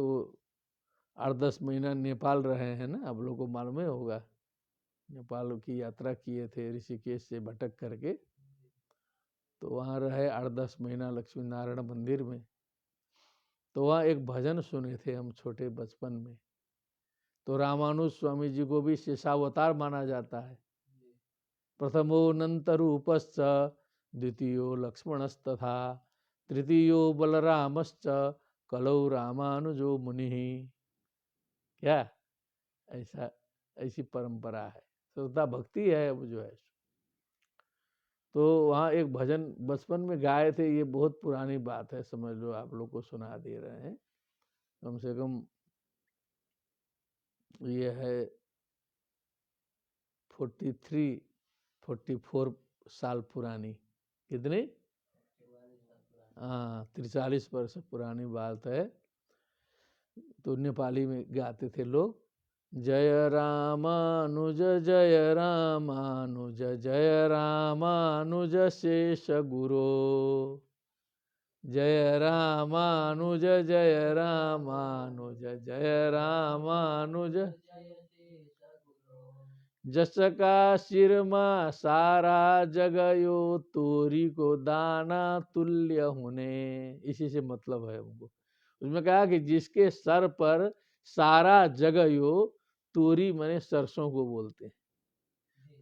[SPEAKER 1] 8-10 महीना नेपाल रहे हैं ना, आप लोगों को मालूम ही होगा। नेपाल की यात्रा किए थे ऋषिकेश से भटक करके, तो वहाँ रहे 8-10 महीना लक्ष्मी नारायण मंदिर में। तो वहाँ एक भजन सुने थे हम छोटे बचपन में। तो रामानुज स्वामी जी को भी शेषावतार माना जाता है। प्रथमो अनंत रूपश्च द्वितीयो लक्ष्मणस्तथा तृतीयो बलरामश्च कलौ रामानुजो मुनि। क्या ऐसी परंपरा है, श्रद्धा भक्ति है वो जो है। तो वहाँ एक भजन बचपन में गाए थे, ये बहुत पुरानी बात है, समझ लो, आप लोग को सुना दे रहे हैं। कम से कम ये है 44 साल पुरानी। कितनी? हाँ, 43 वर्ष पुरानी बात है। तो नेपाली में गाते थे लोग, जय रामानुज जय रामानुज जय रामानुज शेष गुरो, जय रामानुज जय रामानुज जय रामानुज, जस का सिरमा सारा जगयो तोरी को दाना तुल्य होने। इसी से मतलब है उनको। उसमें कहा कि जिसके सर पर सारा जगयो, तोरी माने सरसों को बोलते हैं,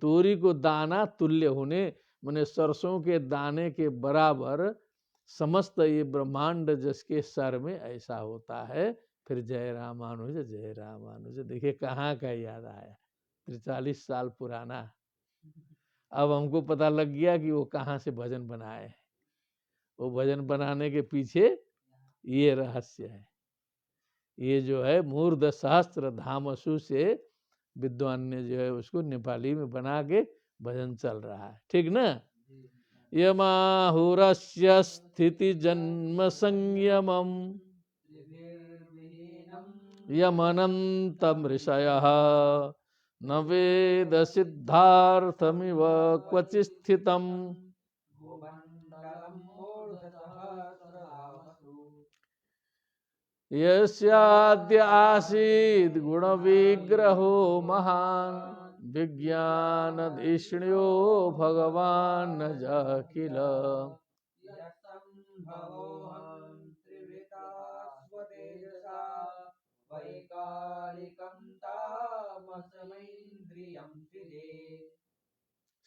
[SPEAKER 1] तोरी को दाना तुल्य होने माने सरसों के दाने के बराबर समस्त ये ब्रह्मांड जिसके सर में ऐसा होता है। फिर जय रामानुज जय रामानुज, देखिए कहाँ का याद आया, 43 साल पुराना। अब हमको पता लग गया कि वो कहाँ से भजन बनाए। वो भजन बनाने के पीछे ये रहस्य है। ये जो है मूर्ध सहस्त्र धामसु से विद्वान ने जो है उसको नेपाली में बना के भजन चल रहा है, ठीक ना। यमाहुरस्य स्थिति जन्म संयमम यमनंतम ऋषयः न वेद सिद्धार्थमिव क्वचि स्थितम। यस्याद्य आसीद् गुण विग्रहो महान् विज्ञानधीष्ण्यो भगवान् न किल।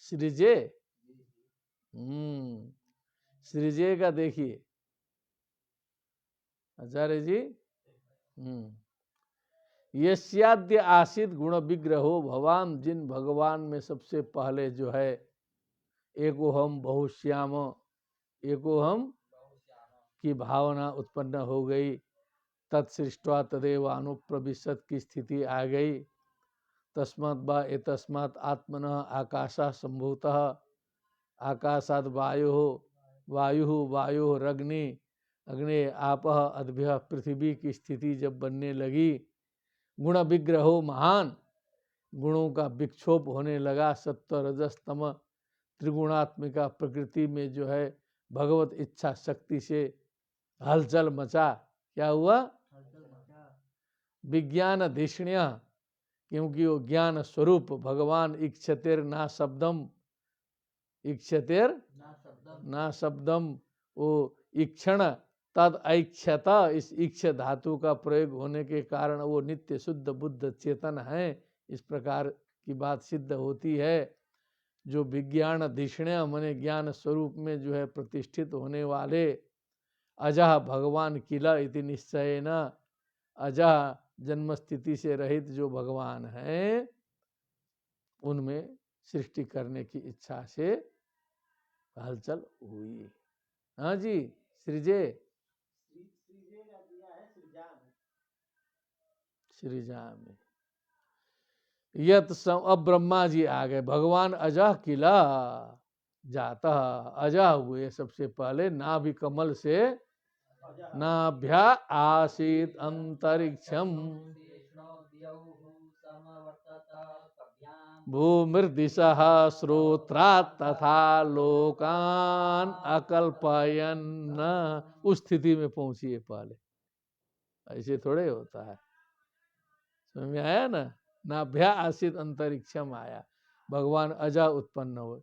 [SPEAKER 1] सृजे, सृजे का देखिए आचार्य जी, यस्याद्य आसित गुण विग्रहो भगवान, जिन भगवान में सबसे पहले जो है एकोहम बहुश्याम, एकोहम की भावना उत्पन्न हो गई, तत्सृष्ट्वा तदेव अनुप्रविशत की स्थिति आ गई। तस्मात् वा एतस्मात् आत्मनः आकाशः सम्भूतः, आकाशात् वायुः, वायुः वायुः अग्नि, अग्नि आपः, अद्भ्यः पृथ्वी की स्थिति जब बनने लगी। गुण विग्रहो महान, गुणों का विक्षोभ होने लगा। सत्व रजस तम त्रिगुणात्मिका प्रकृति में जो है भगवत इच्छा शक्ति से हलचल मचा। क्या हुआ? विज्ञान धिष्ण्य, क्योंकि वो ज्ञान स्वरूप भगवान इक्षतेर ना शब्दम, इक्षतेर ना शब्दम, वो इक्षण तद ऐक्षता, इस इक्ष धातु का प्रयोग होने के कारण वो नित्य शुद्ध बुद्ध चेतन है। इस प्रकार की बात सिद्ध होती है। जो विज्ञान धिष्ण्य माने ज्ञान स्वरूप में जो है प्रतिष्ठित होने वाले, अजह भगवान किला इति निश्चय न, अजह जन्म स्थिति से रहित जो भगवान है, उनमें सृष्टि करने की इच्छा से हलचल हुई। हाँ जी, सृजे, सृजा में यत अब ब्रह्मा जी आ गए। भगवान अजह किला जाता, अजह हुए सबसे पहले, नाभि कमल से नाभ्या आसीत अंतरिक्षम भूमिर्दिशः श्रोत्रा तथा लोकान अकल्पयन। उस स्थिति में पहुंची है पहले, ऐसे थोड़े होता है। समझ में आया ना। नाभ्या आसित अंतरिक्षम आया, भगवान अजा उत्पन्न हुए।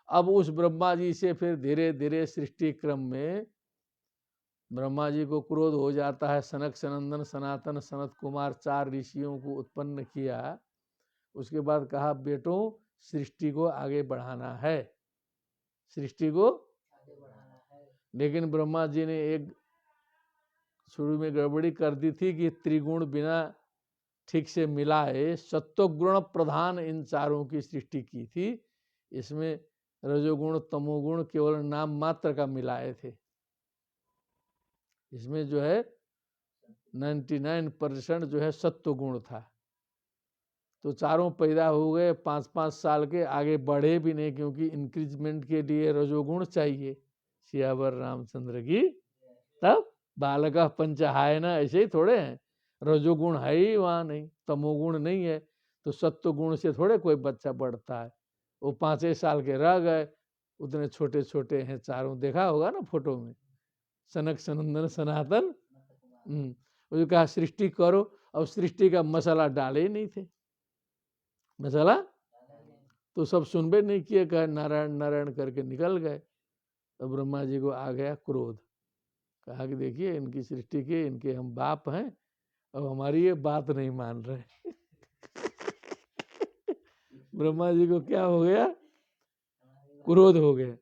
[SPEAKER 1] अब उस ब्रह्मा जी से फिर धीरे धीरे सृष्टि क्रम में ब्रह्मा जी को क्रोध हो जाता है। सनक सनंदन सनातन सनत कुमार 4 ऋषियों को उत्पन्न किया। उसके बाद कहा बेटों सृष्टि को आगे बढ़ाना है, सृष्टि को। लेकिन ब्रह्मा जी ने एक शुरू में गड़बड़ी कर दी थी कि त्रिगुण बिना ठीक से मिलाए सत्वगुण प्रधान इन चारों की सृष्टि की थी। इसमें रजोगुण तमोगुण केवल नाम मात्र का मिलाए थे। इसमें जो है 99% जो है सत्व गुण था। तो चारों पैदा हो गए 5-5 साल के, आगे बढ़े भी नहीं, क्योंकि इंक्रीजमेंट के लिए रजोगुण चाहिए। सियावर रामचंद्र की तब बालक पंचहाय ना, ऐसे ही थोड़े हैं, रजोगुण है ही वहाँ नहीं, तमोगुण नहीं है, तो सत्व गुण से थोड़े कोई बच्चा बढ़ता है। वो 5 साल के रह गए, उतने छोटे छोटे हैं चारों, देखा होगा ना फोटो में, सनक सनंदन सनातन। वो जो कहा सृष्टि करो, अब सृष्टि का मसाला डाले ही नहीं थे, मसाला तो सब सुनबे नहीं किए, कहे नारायण नारायण करके निकल गए। तो ब्रह्मा जी को आ गया क्रोध, कहा कि देखिए इनकी सृष्टि के, इनके हम बाप हैं, अब हमारी ये बात नहीं मान रहे। ब्रह्मा जी को क्या हो गया, क्रोध हो गया।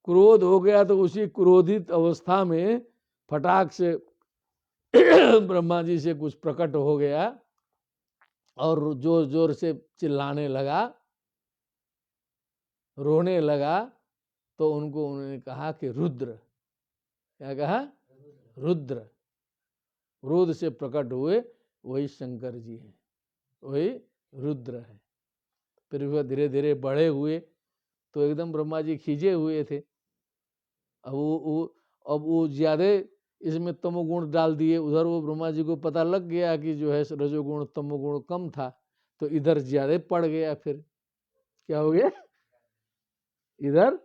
[SPEAKER 1] क्रोध हो गया तो उसी क्रोधित अवस्था में फटाक से ब्रह्मा जी से कुछ प्रकट हो गया और जोर जोर से चिल्लाने लगा, रोने लगा। तो उन्होंने कहा कि रुद्र, क्या कहा, रुद्र। क्रोध से प्रकट हुए वही शंकर जी हैं, वही रुद्र है। फिर वह धीरे धीरे बड़े हुए तो एकदम ब्रह्मा जी खींचे हुए थे। अब वो ज्यादा इसमें तमोगुण डाल दिए, उधर वो ब्रह्मा जी को पता लग गया कि जो है रजोगुण तमोगुण कम था, तो इधर ज्यादा पड़ गया। फिर क्या हो गया, इधर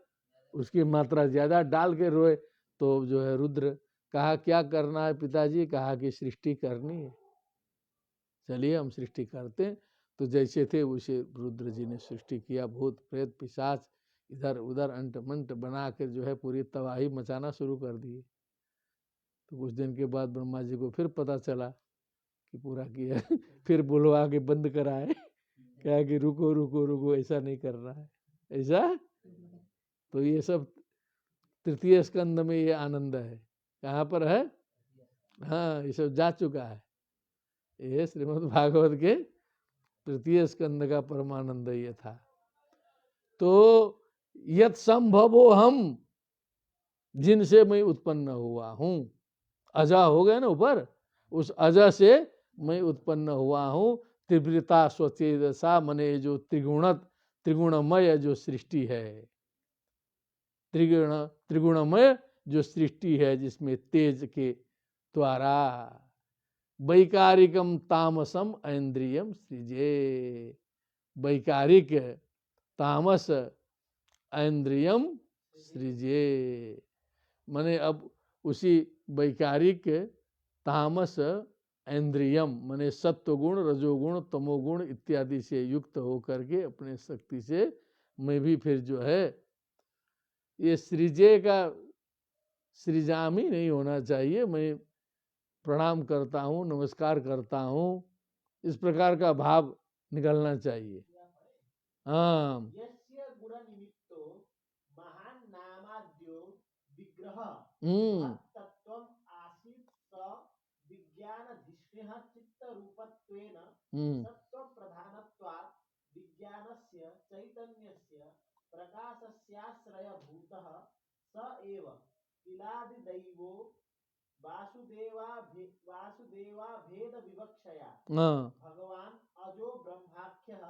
[SPEAKER 1] उसकी मात्रा ज्यादा डाल के रोए। तो जो है रुद्र कहा क्या करना है पिताजी, कहा कि सृष्टि करनी है, चलिए हम सृष्टि करते हैं। तो जैसे थे वैसे रुद्र जी ने सृष्टि किया, भूत प्रेत पिशाच इधर उधर अंटमंट बना कर जो है पूरी तबाही मचाना शुरू कर दिए। तो कुछ दिन के बाद ब्रह्मा जी को फिर पता चला कि पूरा किया। फिर बुलवा के बंद कराए, क्या कि रुको रुको रुको, ऐसा नहीं करना है, ऐसा। तो ये सब तृतीय स्कंद में ये आनंद है, कहाँ पर है, हाँ ये सब जा चुका है। ये श्रीमद् भागवत के तृतीय स्कंद का परमानंद ये था। तो यत संभवो हम, जिनसे मैं उत्पन्न हुआ हूँ, अजा हो गया ना ऊपर, उस अजा से मैं उत्पन्न हुआ हूँ। तीव्रता स्वचेतसा, मने जो त्रिगुणमय जो सृष्टि है, त्रिगुणमय जो सृष्टि है, जिसमें तेज के द्वारा वैकारिकम तामसम ऐन्द्रियम सृजे, वैकारिक तामस ऐन्द्रियम सृजे, माने अब उसी वैकारिक तामस ऐन्द्रियम माने सत्वगुण रजोगुण तमोगुण इत्यादि से युक्त होकर के अपने शक्ति से मैं भी फिर जो है ये सृजे का सृजामी नहीं होना चाहिए, मैं प्रणाम करता हूँ, नमस्कार करता हूँ, इस प्रकार का भाव निकलना चाहिए। हाँ,
[SPEAKER 2] यस्य गुण निमित्तो महान नामाद्यो विग्रह तत्त्वम् आसीत् स विज्ञानधिष्ण्यः चित्त रूपत्वेन सत्व प्रधानत्वात् विज्ञानस्य चैतन्यस्य प्रकाशस्याश्रयभूतः स एव किलादिदैवो वासुदेवाभेद विवक्षया भगवान अजो ब्रह्माख्यः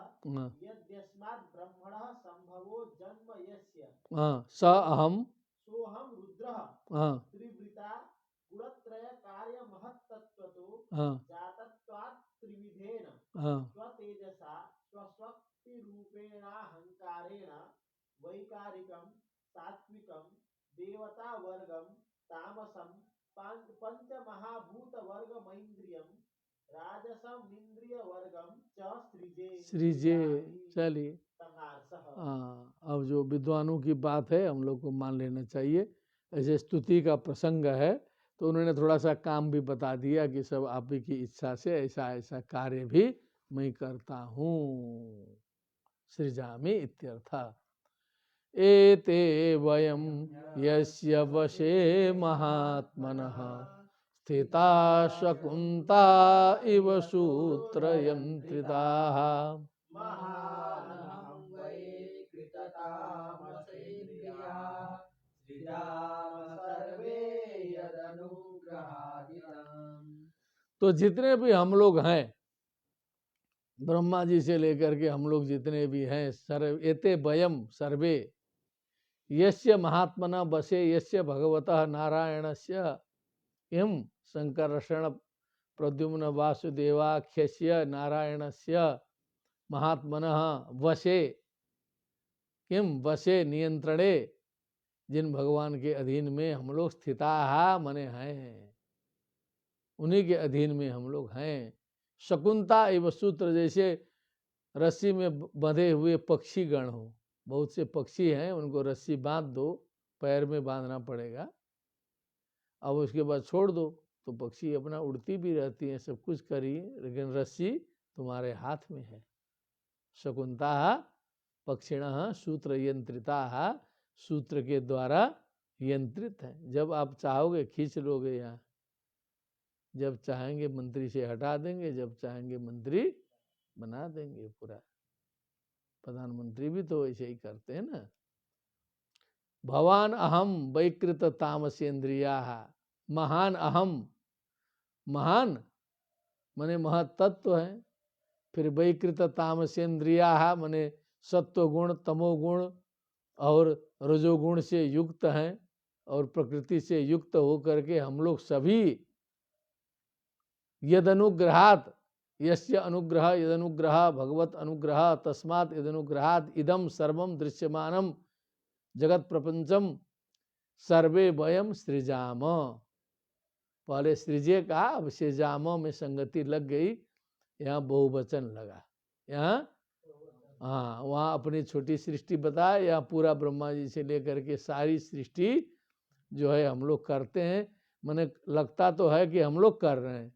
[SPEAKER 2] यद्यस्मात् ब्रह्मणः संभवो जन्म यस्य
[SPEAKER 1] स अहम
[SPEAKER 2] सोहम रुद्रः त्रिवृता गुणत्रय कार्य महत्तत्वतो जातत्वात् त्रिविधेन स्वतेजसा स्वशक्ति रूपेणाहंकारेण वैकारिकं सात्विकं देवता वर्गम तामसम पंच महाभूत वर्ग मैंद्रियम राजसम इंद्रिय वर्गम च
[SPEAKER 1] सृजे। चलिए, अब जो विद्वानों की बात है हम लोग को मान लेना चाहिए। ऐसे स्तुति का प्रसंग है तो उन्होंने थोड़ा सा काम भी बता दिया कि सब आप ही की इच्छा से ऐसा ऐसा कार्य भी मैं करता हूँ, सृजामि इत्यर्थ। एते वयं यस्य वशे महात्मनः स्थिता शकुन्ता इव सूत्रयन्त्रिताः
[SPEAKER 2] यतामसेन्द्रिया सृजाम सर्वे यदनुग्रहादिदम्।
[SPEAKER 1] तो जितने भी हम लोग हैं, ब्रह्मा जी से लेकर के हम लोग जितने भी हैं, सर्व एते वयम सर्वे यस्य महात्मना बसे यस्य भगवतः नारायणस्य इम संकर्षण प्रद्युम्न वासुदेवाख्यस्य नारायणस्य महात्मनः वशे किम वशे नियंत्रणे, जिन भगवान के अधीन में हम लोग स्थिता मने हैं, उन्हीं के अधीन में हम लोग हैं। शकुंता एवं सूत्र, जैसे रस्सी में बंधे हुए पक्षी गण हो, बहुत से पक्षी हैं, उनको रस्सी बांध दो, पैर में बांधना पड़ेगा, अब उसके बाद छोड़ दो तो पक्षी अपना उड़ती भी रहती है, सब कुछ करिए, लेकिन रस्सी तुम्हारे हाथ में है। शकुंता पक्षिणः सूत्र यंत्रिता, सूत्र के द्वारा यंत्रित है। जब आप चाहोगे खींच लोगे यहाँ, जब चाहेंगे मंत्री से हटा देंगे, जब चाहेंगे मंत्री बना देंगे। पूरा प्रधानमंत्री भी तो ऐसे ही करते हैं ना। भवान अहम वैकृत तामसेन्द्रिया, महान अहम, महान माने महत्त्व है। फिर वैकृत तामसेन्द्रिया माने सत्वगुण तमोगुण और रजोगुण से युक्त हैं, और प्रकृति से युक्त होकर के हम लोग सभी यदनुग्रहात, यस्य अनुग्रह यदनुग्रह भगवत अनुग्रह तस्मात् यदनुग्रहात इदम सर्वम दृश्यमानम जगत प्रपंचम सर्वे वयम सृजाम। पहले सृजे का, अब सृजाम में संगति लग गई, यहाँ बहुवचन लगा। यहाँ हाँ, वहाँ अपनी छोटी सृष्टि बताए, यहाँ पूरा ब्रह्मा जी से लेकर के सारी सृष्टि जो है हम लोग करते हैं। मैंने लगता तो है कि हम लोग कर रहे हैं,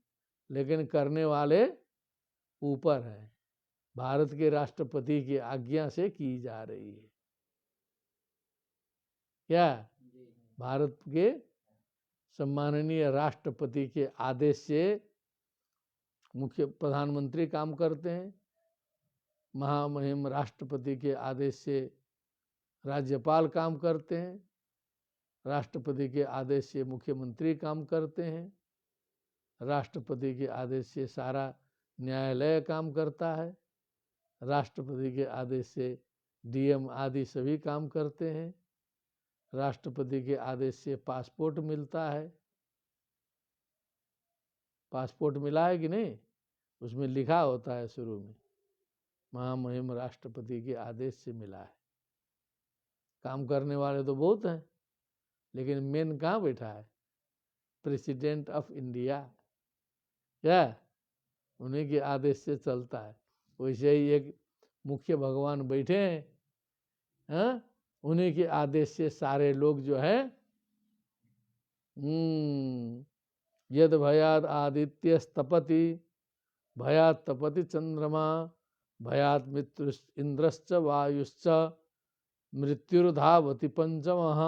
[SPEAKER 1] लेकिन करने वाले ऊपर हैं। भारत के राष्ट्रपति की आज्ञा से की जा रही है। क्या भारत के सम्माननीय राष्ट्रपति के आदेश से मुख्य प्रधानमंत्री काम करते हैं, महामहिम राष्ट्रपति के आदेश से राज्यपाल काम करते हैं, राष्ट्रपति के आदेश से मुख्यमंत्री काम करते हैं, राष्ट्रपति के आदेश से सारा न्यायालय काम करता है, राष्ट्रपति के आदेश से डीएम आदि सभी काम करते हैं, राष्ट्रपति के आदेश से पासपोर्ट मिलता है। पासपोर्ट मिला है कि नहीं, उसमें लिखा होता है शुरू में, महामहिम राष्ट्रपति के आदेश से मिला है। काम करने वाले तो बहुत हैं, लेकिन मेन कहाँ बैठा है? President of India. क्या उन्हीं के आदेश से चलता है। वैसे ही एक मुख्य भगवान बैठे हैं, हाँ? उन्हीं के आदेश से सारे लोग जो है, यद भयाद आदित्य तपति भयात तपति चंद्रमा भयात मित्र इंद्रश्च वायुश्च मृत्युर्धावति पंचमः।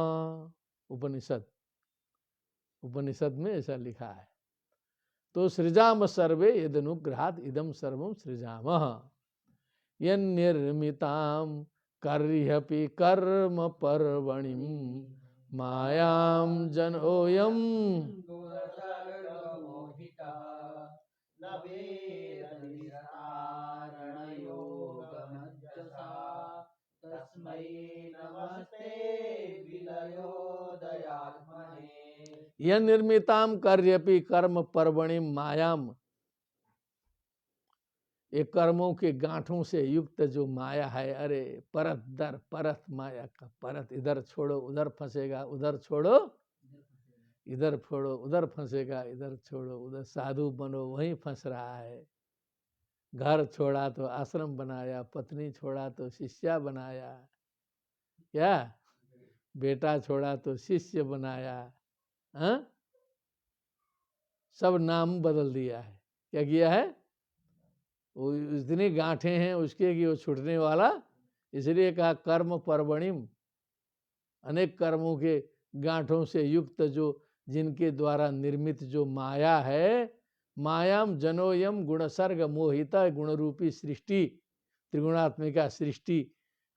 [SPEAKER 1] उपनिषद में ऐसा लिखा है। तो सृजाम सर्वे यदनुग्रहात् इदम सर्वम सृजामः यन्निर्मितां कर्ह्यपि कर्म पर्वणिं मायां जनोऽयं
[SPEAKER 2] तस्मै नमस्ते विलयोदयात्मने।
[SPEAKER 1] यन्निर्मितां कर्ह्यपि कर्म पर्वणिं मायाम, एक कर्मों के गांठों से युक्त जो माया है, अरे परत दर परत माया का परत, इधर छोड़ो उधर फंसेगा, उधर छोड़ो इधर छोड़ो उधर फंसेगा, इधर छोड़ो उधर। साधु बनो वहीं फंस रहा है। घर छोड़ा तो आश्रम बनाया, पत्नी छोड़ा तो शिष्या बनाया, क्या बेटा छोड़ा तो शिष्य बनाया, हाँ? सब नाम बदल दिया है। क्या किया है? वो इतनी गांठें हैं उसके कि वो छूटने वाला, इसलिए कहा कर्म पर्वणिम, अनेक कर्मों के गांठों से युक्त जो जिनके द्वारा निर्मित जो माया है, मायाम जनोयम गुणसर्ग मोहिता, गुण रूपी सृष्टि, त्रिगुणात्मिका सृष्टि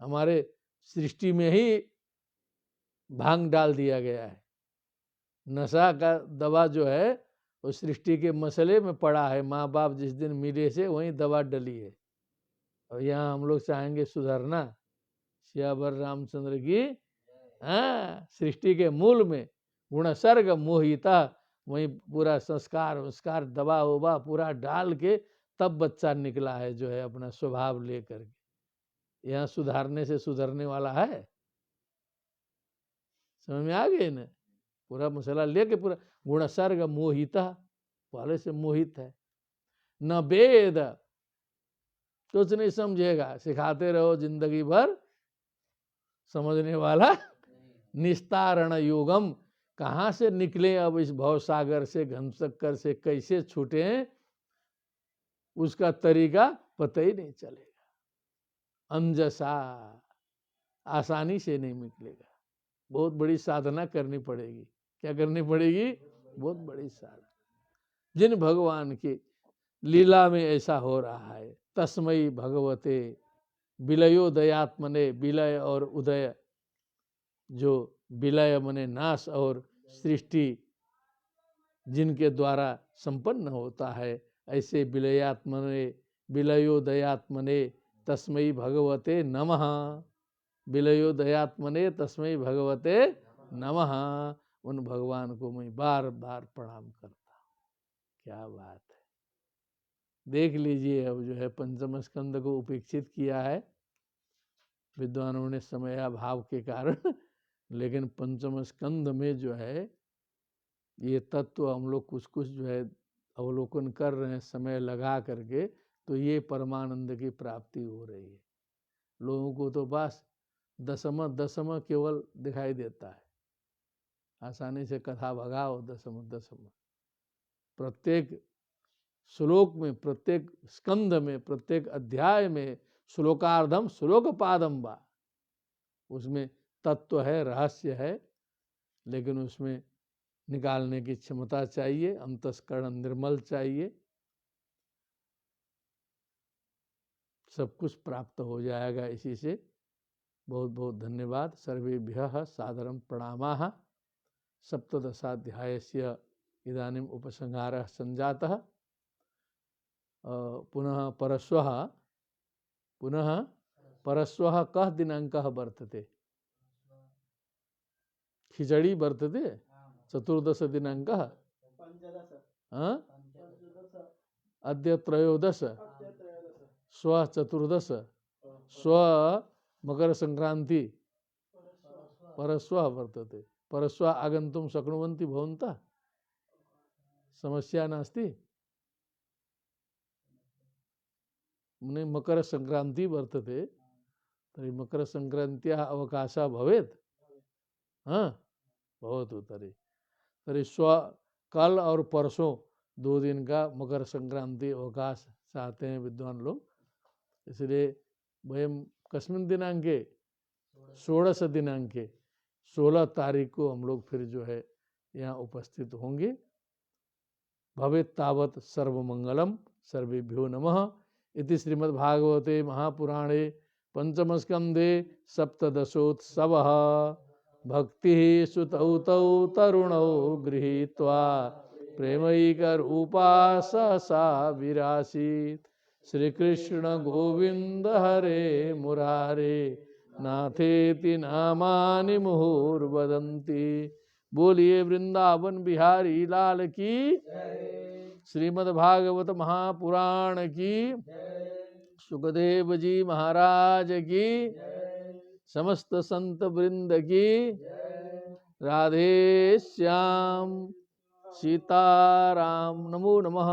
[SPEAKER 1] हमारे सृष्टि में ही भांग डाल दिया गया है। नशा का दवा जो है वो सृष्टि के मसले में पड़ा है। माँ बाप जिस दिन मिले से वहीं दवा डली है। और यहाँ हम लोग चाहेंगे सुधरना। सियावर रामचंद्र की। हाँ, सृष्टि के मूल में गुणसर्ग मोहिता, वहीं पूरा संस्कार दवा उबा पूरा डाल के तब बच्चा निकला है जो है अपना स्वभाव लेकर के। यहाँ सुधारने से सुधरने वाला है? समझ में आ गए ना? पूरा मसला लेके पूरा गुणसर्ग मोहिता, पहले से मोहित है। न वेद, कुछ नहीं समझेगा, सिखाते रहो जिंदगी भर, समझने वाला निस्तारण योगम, कहाँ से निकले अब इस भव सागर से, घनशक्कर से कैसे छूटे उसका तरीका पता ही नहीं चलेगा। अंजसा, आसानी से नहीं निकलेगा, बहुत बड़ी साधना करनी पड़ेगी। क्या करनी पड़ेगी? बहुत बड़ी साधना। जिन भगवान की लीला में ऐसा हो रहा है, तस्मयी भगवते विलयोदयात्मने, विलय और उदय, जो विलय मने नाश और सृष्टि जिनके द्वारा संपन्न होता है, ऐसे विलयात्मने विलयोदयात्मने तस्मै भगवते नमः, विलयोदयात्मने तस्मै भगवते नमः। उन भगवान को मैं बार बार प्रणाम करता हूँ। क्या बात है! देख लीजिए, अब जो है पंचम स्कंद को उपेक्षित किया है विद्वानों ने समयाभाव के कारण, लेकिन पंचम स्कंद में जो है ये तत्व हम लोग कुछ कुछ जो है अवलोकन कर रहे हैं समय लगा करके, तो ये परमानंद की प्राप्ति हो रही है। लोगों को तो बस दसम केवल दिखाई देता है, आसानी से कथा भगाओ दसम। प्रत्येक श्लोक में, प्रत्येक स्कंद में, प्रत्येक अध्याय में श्लोकार्धम श्लोकपादम वा, उसमें तत्व है, रहस्य है, लेकिन उसमें निकालने की क्षमता चाहिए, अंतस्करण निर्मल चाहिए, सब कुछ प्राप्त हो जाएगा इसी से। बहुत बहुत धन्यवाद। सर्वेभ्यः सादरं प्रणामाः। सप्तदशाध्यायस्य इदानीम् उपसंहारः सञ्जातः। पुनः परश्वः कः दिनाङ्कः वर्तते? खिचड़ी वर्तते 14 दिनाङ्कः। अद्य 13, श्वः 14, श्वः मकर संक्रांति, परश्वः वर्तते। परश्वः आगन्तुं शक्नुवन्ति भवन्तः? समस्या नास्ति? मुने मकर संक्रांति वर्तते, तर्हि मकर संक्रांत्याः अवकाशः भवेत्? हाँ, भवतु तर्हि कल और परसों 2 दिन का मकर संक्रांति अवकाश चाहते हैं विद्वान लोग, इसलिए वयम कस्मिन् दिनांके 16 दिनांके 16 तारीख को हम लोग फिर जो है यहाँ उपस्थित होंगे। भवेत् तावत् सर्वमंगलम। सर्वेभ्यो नमः। इति श्रीमद्भागवते महापुराणे पंचमस्कंधे सप्तदशोत्सवः। भक्ति सुतौ तौ तरुणौ गृहीत्वा प्रेमैकरूपा सहसा विरासीत्। श्री कृष्ण गोविंद हरे मुरारे, नाथेति नामानि मुहुर्वदन्ति। बोलिए वृंदावन बिहारी लाल की, श्रीमद्भागवत महापुराण की, सुखदेव जी महाराज की, समस्त संत वृंद की। राधे श्याम सीताराम। नमो नमः।